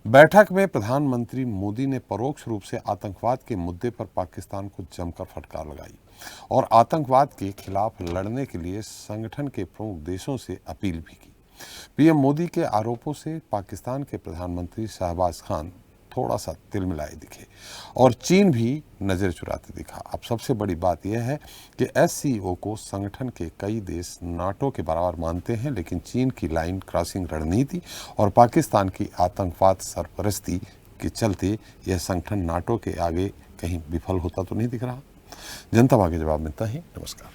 S1: बैठक में प्रधानमंत्री मोदी ने परोक्ष रूप से आतंकवाद के मुद्दे पर पाकिस्तान को जमकर फटकार लगाई और आतंकवाद के खिलाफ लड़ने के लिए संगठन के प्रमुख देशों से अपील भी की। पीएम मोदी के आरोपों से पाकिस्तान के प्रधानमंत्री शहबाज खान थोड़ा सा तिलमिलाए दिखे और चीन भी नज़र चुराते दिखा। अब सबसे बड़ी बात यह है कि SCO को संगठन के कई देश नाटो के बराबर मानते हैं, लेकिन चीन की लाइन क्रॉसिंग रणनीति और पाकिस्तान की आतंकवाद सरपरस्ती के चलते यह संगठन नाटो के आगे कहीं विफल होता तो नहीं दिख रहा। जनता आगे जवाब मिलता है। नमस्कार।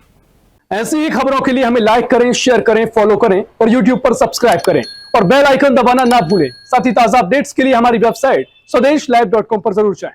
S9: ऐसी ही खबरों के लिए हमें लाइक करें, शेयर करें, फॉलो करें और YouTube पर सब्सक्राइब करें और बेल आइकन दबाना ना भूलें। साथ ही ताजा अपडेट्स के लिए हमारी वेबसाइट swdeshlive.com पर जरूर जाएं।